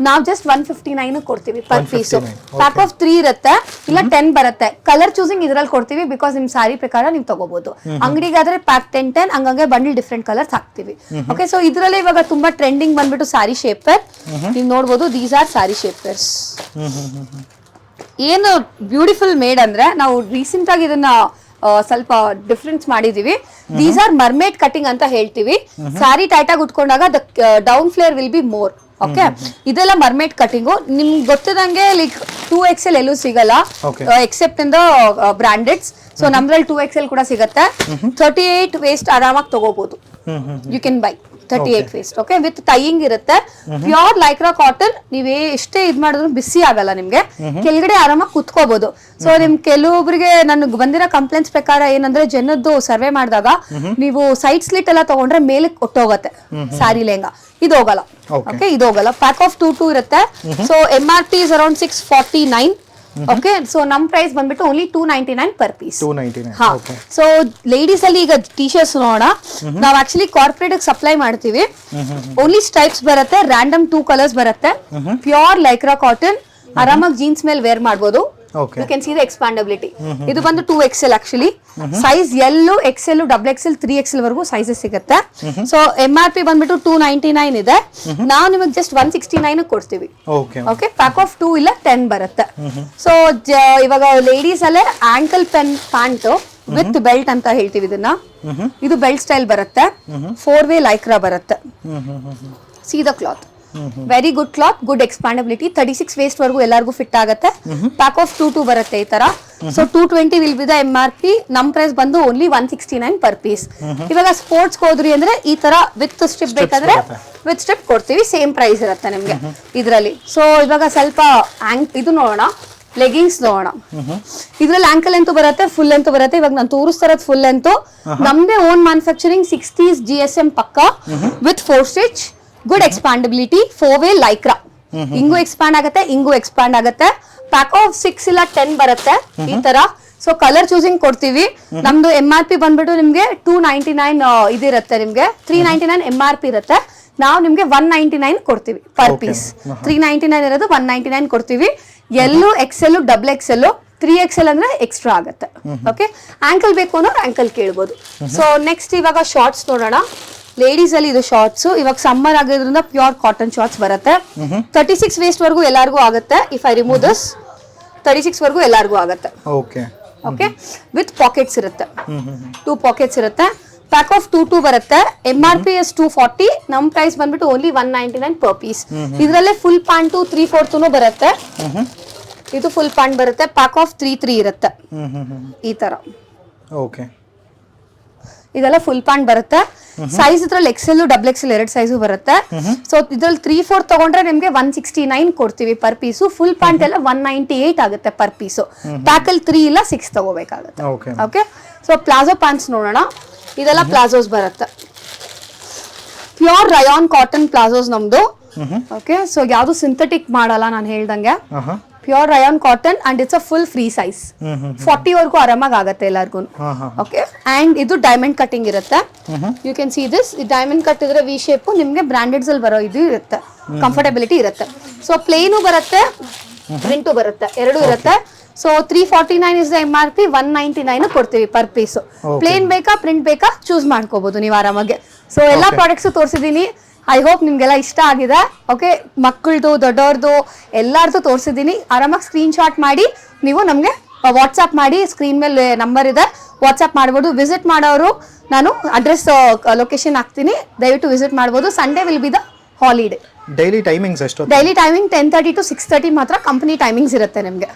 ನಾವು ಜಸ್ಟ್ 159 ಕೊಡ್ತೀವಿ ಪರ್ ಪೀಸ್. ಪ್ಯಾಕ್ ಆಫ್ 3 ಇರುತ್ತೆ, ಇಲ್ಲ 10 ಬರುತ್ತೆ. ಕಲರ್ ಚೂಸಿಂಗ್ ಇದ್ರಲ್ಲಿ ಕೊಡ್ತೀವಿ, ಬಿಕಾಸ್ ನಿಮ್ ಸಾರಿ ಪ್ರಕಾರ ನೀವು ತಗೋಬಹುದು. ಅಂಗಡಿಗಾದ್ರೆ ಪ್ಯಾಕ್ 10 ಹಂಗಂಗೆ ಬಂಡಲ್ ಡಿಫ್ರೆಂಟ್ ಕಲರ್ಸ್ ಹಾಕ್ತಿವಿ. ಓಕೆ ಸೊ ಇದ್ರಲ್ಲಿ ಇವಾಗ ತುಂಬಾ ಟ್ರೆಂಡಿಂಗ್ ಬಂದ್ಬಿಟ್ಟು ಸಾರಿ ಶೇಪರ್. ನೀವು ನೋಡ್ಬೋದು, ದೀಸ್ ಆರ್ ಸಾರಿ ಶೇಪರ್ಸ್. ಏನು ಬ್ಯೂಟಿಫುಲ್ ಮೇಡ್ ಅಂದ್ರೆ, ನಾವು ರೀಸೆಂಟ್ ಆಗಿ ಇದನ್ನ ಸ್ವಲ್ಪ ಡಿಫ್ರೆನ್ಸ್ ಮಾಡಿದೀವಿ. ದೀಸ್ ಆರ್ ಮರ್ಮೇಡ್ ಕಟಿಂಗ್ ಅಂತ ಹೇಳ್ತೀವಿ. ಸ್ಯಾರಿ ಟೈಟ್ ಆಗಿ ಉಟ್ಕೊಂಡಾಗ down flare will be more. Okay ಇದೆಲ್ಲ ಮರ್ಮೇಡ್ ಕಟಿಂಗು. ನಿಮ್ಗೆ ಗೊತ್ತಿದಂಗೆ ಲೈಕ್ 2XL ಎಲ್ಲೂ ಸಿಗಲ್ಲ except in the brandeds. So ನಮ್ದ್ರಲ್ಲಿ 2XL ಕೂಡ ಸಿಗುತ್ತೆ. 38 ವೇಸ್ಟ್ ಆರಾಮಾಗಿ ತಗೋಬಹುದು. You can buy 38 waist. Okay with tying ಇರುತ್ತೆ, ಪ್ಯೂರ್ ಲೈಕ್ರಾ ಕಾಟನ್. ನೀವೇ ಎಷ್ಟೇ ಇದ್ ಮಾಡಿದ್ರು ಬಿಸಿ ಆಗಲ್ಲ ನಿಮ್ಗೆ, ಕೆಳಗಡೆ ಆರಾಮಾಗಿ ಕುತ್ಕೋಬಹುದು. ಸೊ ನಿಮ್ ಕೆಲವೊಬ್ಬರಿಗೆ ನನಗೆ ಬಂದಿರೋ ಕಂಪ್ಲೇಂಟ್ಸ್ ಪ್ರಕಾರ ಏನಂದ್ರೆ, ಜನದ್ದು ಸರ್ವೆ ಮಾಡಿದಾಗ ನೀವು ಸೈಡ್ ಸ್ಲಿಟ್ ಎಲ್ಲ ತಗೊಂಡ್ರೆ ಮೇಲೆ ಒಟ್ಟೋಗತ್ತೆ ಸ್ಯಾರಿ ಲೆಹಂಗಾ, ಇದು ಹೋಗಲ್ಲ. ಓಕೆ ಇದು ಹೋಗಲ್ಲ. ಪ್ಯಾಕ್ ಆಫ್ 2 ಇರುತ್ತೆ. So MRP is around 649. Okay so ನಮ್ ಪ್ರೈಸ್ ಬಂದ್ಬಿಟ್ಟು ಓನ್ಲಿ 299 ಪರ್ ಪೀಸ್. ಹಾ ಸೊ ಲೇಡೀಸ್ ಅಲ್ಲಿ ಈಗ ಟಿ ಶರ್ಟ್ಸ್ ನೋಡೋಣ. ನಾವು ಆಕ್ಚುಲಿ ಕಾರ್ಪೊರೇಟ್ ಸಪ್ಲೈ ಮಾಡ್ತೀವಿ. ಓನ್ಲಿ ಸ್ಟ್ರೈಪ್ಸ್ ಬರುತ್ತೆ, ರ್ಯಾಂಡಮ್ 2 ಕಲರ್ಸ್ ಬರುತ್ತೆ, ಪ್ಯೂರ್ ಲೈಕ್ರಾ ಕಾಟನ್. ಆರಾಮಾಗಿ ಜೀನ್ಸ್ ಮೇಲೆ ವೇರ್ ಮಾಡ್ಬೋದು. Okay. You can see the expandability. ಇದು ಬಂದು 2XL ಆಕ್ಚುಲಿ. ಸೈಜ್ ಎಲ್ಲು XL, XXL, 3XL ವರೆಗೂ ಸೈಜಸ್ ಸಿಗುತ್ತೆ. ಸೊ MRP ಬಂದ್ಬಿಟ್ಟು 299 ಇದೆ, ನಾವು ನಿಮಗೆ ಜಸ್ಟ್ 169 ಕೊಡ್ತೀವಿ. ಓಕೆ, ಪ್ಯಾಕ್ ಆಫ್ 2 ಇಲ್ಲ 10 ಬರುತ್ತೆ. ಸೊ ಇವಾಗ ಲೇಡೀಸ್ ಅಲ್ಲೇ ಆಂಕಲ್ ಪ್ಯಾಂಟ್ ವಿತ್ ಬೆಲ್ಟ್ ಅಂತ ಹೇಳ್ತೀವಿ ಇದನ್ನ. ಇದು ಬೆಲ್ಟ್ ಸ್ಟೈಲ್ ಬರುತ್ತೆ, 4-way ಲೈಕ್ರಾ ಬರುತ್ತೆ. See the cloth, very good cloth, good expandability. 36 waist ವರೆಗೂ ಎಲ್ಲರಿಗೂ ಫಿಟ್ ಆಗುತ್ತೆ. ಪ್ಯಾಕ್ ಆಫ್ 2 ಬರುತ್ತೆ ಈ ತರ. So 220 will be the MRP. ನಮ್ ಪ್ರೈಸ್ ಬಂದು ಓನ್ಲಿ 169 ಪರ್ ಪೀಸ್. ಇವಾಗ ಸ್ಪೋರ್ಟ್ಸ್ ಹೋದ್ರಿ ಅಂದ್ರೆ ಈ ತರ ವಿತ್ ಸ್ಟ್ರಿಪ್ ಬೇಕಾದ್ರೆ ವಿತ್ ಸ್ಟ್ರಿಪ್ ಕೊಡ್ತೀವಿ, ಸೇಮ್ ಪ್ರೈಸ್ ಇರುತ್ತೆ ನಿಮ್ಗೆ ಇದ್ರಲ್ಲಿ. ಸೊ ಇವಾಗ ಸ್ವಲ್ಪ ಇದು ನೋಡೋಣ, ಲೆಗಿಂಗ್ಸ್ ನೋಡೋಣ. ಇದ್ರಲ್ಲಿ ಆಂಕಲ್ ಲೆಂತ್ ಬರುತ್ತೆ, ಫುಲ್ ಲೆಂತ್ ಬರುತ್ತೆ. ಇವಾಗ ನಾನು ತೋರಿಸ್ತಾ ಇರೋದು ಫುಲ್ ಲೆಂತ್. ನಮ್ದೇ ಓನ್ ಮ್ಯಾನುಫ್ಯಾಕ್ಚರಿಂಗ್, 60s GSM ಪಕ್ಕ with 4 stitch, good expandability, 4-way Lycra. ಹಿಂಗೂ ಎಕ್ಸ್ಪಾಂಡ್ ಆಗುತ್ತೆ, ಹಿಂಗೂ ಎಕ್ಸ್ಪಾಂಡ್ ಆಗುತ್ತೆ. ಪ್ಯಾಕ್ ಆಫ್ 6 ಇಲ್ಲ 10 ಬರುತ್ತೆ ಈ ತರ. ಸೊ ಕಲರ್ ಚೂಸಿಂಗ್ ಕೊಡ್ತೀವಿ. ನಮ್ದು MRP ಬಂದ್ಬಿಟ್ಟು ನಿಮ್ಗೆ 299 ಇದಿರುತ್ತೆ, ನಿಮ್ಗೆ 399 MRP ಇರುತ್ತೆ. ನಾವು ನಿಮ್ಗೆ 199 ಕೊಡ್ತೀವಿ ಪರ್ ಪೀಸ್. 399 ಇರೋದು 199 ಕೊಡ್ತೀವಿ. ಎಲ್ಲೂ XL, XXL, 3XL ಅಂದ್ರೆ ಎಕ್ಸ್ಟ್ರಾ ಆಗುತ್ತೆ. ಓಕೆ, ಆಂಕಲ್ ಬೇಕು ಅನ್ನೋರು ಆಂಕಲ್ ಕೇಳ್ಬೋದು. ಸೊ ನೆಕ್ಸ್ಟ್ ಇವಾಗ ಶಾರ್ಟ್ಸ್ ನೋಡೋಣ. ಲೇಡೀಸ್ ಅಲ್ಲಿ ಇದು ಶಾರ್ಟ್ಸ್. ಇವಾಗ ಸಮ್ಮರ್ ಆಗಿರೋದ್ರಿಂದ ಪ್ಯೂರ್ ಕಾಟನ್ ಶಾರ್ಟ್ಸ್ ಬರುತ್ತೆ. 36 ವೇಸ್ಟ್ ವರೆಗೂ ಎಲ್ಲಾರ್ಗೂ ಆಗುತ್ತೆ. ಇಫ್ ಐ ರಿಮೂವ್ ದಿಸ್, 36 ವರೆಗೂ ಎಲ್ಲಾರ್ಗೂ ಆಗುತ್ತೆ. ಓಕೆ, ವಿತ್ ಪಾಕೆಟ್ಸ್ ಇರುತ್ತೆ, 2 ಪಾಕೆಟ್ಸ್ ಇರುತ್ತೆ. ಪ್ಯಾಕ್ ಆಫ್ 2 ಬರುತ್ತೆ. MRP is 240, ನಮ್ ಪ್ರೈಸ್ ಬಂದ್ಬಿಟ್ಟು ಓನ್ಲಿ 199 ಪರ್ ಪೀಸ್. ಇದ್ರಲ್ಲೇ ಫುಲ್ ಪ್ಯಾಂಟು 3/4 ಬರುತ್ತೆ. ಇದು ಫುಲ್ ಪ್ಯಾಂಟ್ ಬರುತ್ತೆ. ಪ್ಯಾಕ್ ಆಫ್ 3 ಇರುತ್ತೆ ಈ ತರ. ಓಕೆ, ಇದೆಲ್ಲ ಫುಲ್ ಪ್ಯಾಂಟ್ ಬರುತ್ತೆ. ಸೈಜ್ ಇದ್ರಲ್ಲಿ XL, XXL 2 ಸೈಜು ಬರುತ್ತೆ. ಸೊ ಇದ್ರಲ್ಲಿ 3/4 ತಗೊಂಡ್ರೆ ನಿಮ್ಗೆ 169 ಕೊಡ್ತೀವಿ ಪರ್ ಪೀಸು. ಫುಲ್ ಪ್ಯಾಂಟ್ ಎಲ್ಲ 198 ಆಗುತ್ತೆ ಪರ್ ಪೀಸು. ಪ್ಯಾಕ್ ಅಲ್ಲಿ 3 ಇಲ್ಲ 6 ತಗೋಬೇಕಾಗುತ್ತೆ. ಓಕೆ, ಸೊ ಪ್ಲಾಜೋ ಪ್ಯಾಂಟ್ಸ್ ನೋಡೋಣ. ಇದೆಲ್ಲ ಪ್ಲಾಜೋಸ್ ಬರುತ್ತೆ, ಪ್ಯೂರ್ ರಯಾನ್ ಕಾಟನ್ ಪ್ಲಾಜೋಸ್ ನಮ್ದು. ಓಕೆ, ಸೊ ಯಾವ್ದು ಸಿಂಥೆಟಿಕ್ ಮಾಡಲ್ಲ, ನಾನು ಹೇಳ್ದಂಗೆ pure rayon cotton and it's a full free size. 40 ವರೆಗೂ ಆರಾಮಾಗಿ ಆಗುತ್ತೆ ಎಲ್ಲರಿಗೂ. ಓಕೆ, ಅಂಡ್ ಇದು ಡೈಮಂಡ್ ಕಟಿಂಗ್ ಇರುತ್ತೆ. You can see this. Diamond cut ಇದ್ರೆ ವಿ ಶೇಪ್ ನಿಮ್ಗೆ ಬ್ರಾಂಡೆಡ್ಸ್ ಅಲ್ಲಿ ಬರೋ ಇದು ಇರುತ್ತೆ, ಕಂಫರ್ಟಬಿಲಿಟಿ ಇರುತ್ತೆ. ಸೊ ಪ್ಲೇನು ಬರುತ್ತೆ, ಪ್ರಿಂಟು ಬರುತ್ತೆ, ಎರಡು ಇರುತ್ತೆ. ಸೊ 349 ಇಸ್ ದ MRP, 199 ಕೊಡ್ತೀವಿ ಪರ್ ಪೀಸ್. ಪ್ಲೇನ್ ಬೇಕಾ ಪ್ರಿಂಟ್ ಬೇಕಾ ಚೂಸ್ ಮಾಡ್ಕೋಬಹುದು ನೀವು ಆರಾಮಾಗಿ. ಸೊ ಎಲ್ಲಾ ಪ್ರಾಡಕ್ಟ್ಸ್ ತೋರಿಸಿದೀನಿ. ಐ ಹೋಪ್ ನಿಮ್ಗೆಲ್ಲ ಇಷ್ಟ ಆಗಿದೆ. ಓಕೆ, ಮಕ್ಕಳದು ದೊಡ್ಡವ್ರದ್ದು ಎಲ್ಲಾರ್ದು ತೋರಿಸಿದ್ದೀನಿ. ಆರಾಮಾಗಿ ಸ್ಕ್ರೀನ್ ಶಾಟ್ ಮಾಡಿ ನೀವು ನಮಗೆ ವಾಟ್ಸ್ಆಪ್ ಮಾಡಿ, ಸ್ಕ್ರೀನ್ ಮೇಲೆ ನಂಬರ್ ಇದೆ, ವಾಟ್ಸ್ಆಪ್ ಮಾಡ್ಬೋದು. ವಿಸಿಟ್ ಮಾಡೋರು ನಾನು ಅಡ್ರೆಸ್ ಲೊಕೇಶನ್ ಹಾಕ್ತೀನಿ, ದಯವಿಟ್ಟು ವಿಸಿಟ್ ಮಾಡ್ಬೋದು. Sunday will be the holiday. Daily timings ಎಷ್ಟು? ಡೈಲಿ ಟೈಮಿಂಗ್ 10:30 to 6:30 ಮಾತ್ರ ಕಂಪನಿ ಟೈಮಿಂಗ್ಸ್ ಇರುತ್ತೆ ನಿಮಗೆ.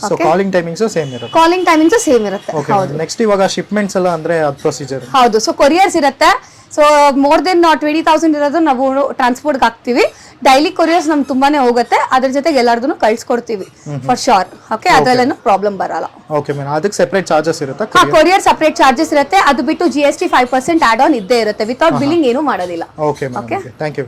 ಸೊ ಕಾಲಿಂಗ್ ಟೈಮಿಂಗ್ಸ್ ಸೇಮ್ ಇರುತ್ತೆ. ಕಾಲಿಂಗ್ ಟೈಮಿಂಗ್ಸ್ ಸೇಮ್ ಇರುತ್ತೆ. ಹೌದು. ನೆಕ್ಸ್ಟ್ ಇವಾಗ ಶಿಪ್ಮೆಂಟ್ಸ್ ಎಲ್ಲ ಅಂದ್ರೆ ಅದು ಪ್ರೊಸೀಜರ್. ಹೌದು, ಸೊ ಕೊರಿಯರ್ಸ್ ಇರುತ್ತೆ. ಸೊ ಮೋರ್ ದೆನ್ 20,000 ಇರೋದು ನಾವು ಟ್ರಾನ್ಸ್ಪೋರ್ಟ್ ಹಾಕ್ತಿವಿ. ಡೈಲಿ ಕೊರಿಯರ್ಸ್ ನಮ್ಗೆ ತುಂಬಾನೇ ಹೋಗುತ್ತೆ. ಅದ್ರ ಜೊತೆಗೆ ಎಲ್ಲಾರ್ದು ಕಳ್ಸಿಕೊಡ್ತೀವಿ ಫಾರ್ ಶೋರ್. ಓಕೆ, ಅದ್ರಲ್ಲೇನು ಪ್ರಾಬ್ಲಮ್ ಬರಲ್ಲ. ಓಕೆ ಮೇಡಮ್, ಅದಕ್ಕೆ ಸೆಪರೇಟ್ ಚಾರ್ಜಸ್ ಇರುತ್ತೆ? ಕೊರಿಯರ್ ಸಪರೇಟ್ ಚಾರ್ಜಸ್ ಇರುತ್ತೆ. ಅದು ಬಿಟ್ಟು GST 5% ಆಡ್ ಆನ್ ಇದ್ದೇ ಇರುತ್ತೆ. ವಿತೌಟ್ ಬಿಲ್ಲಿಂಗ್ ಏನು ಮಾಡೋದಿಲ್ಲ. Okay, thank you.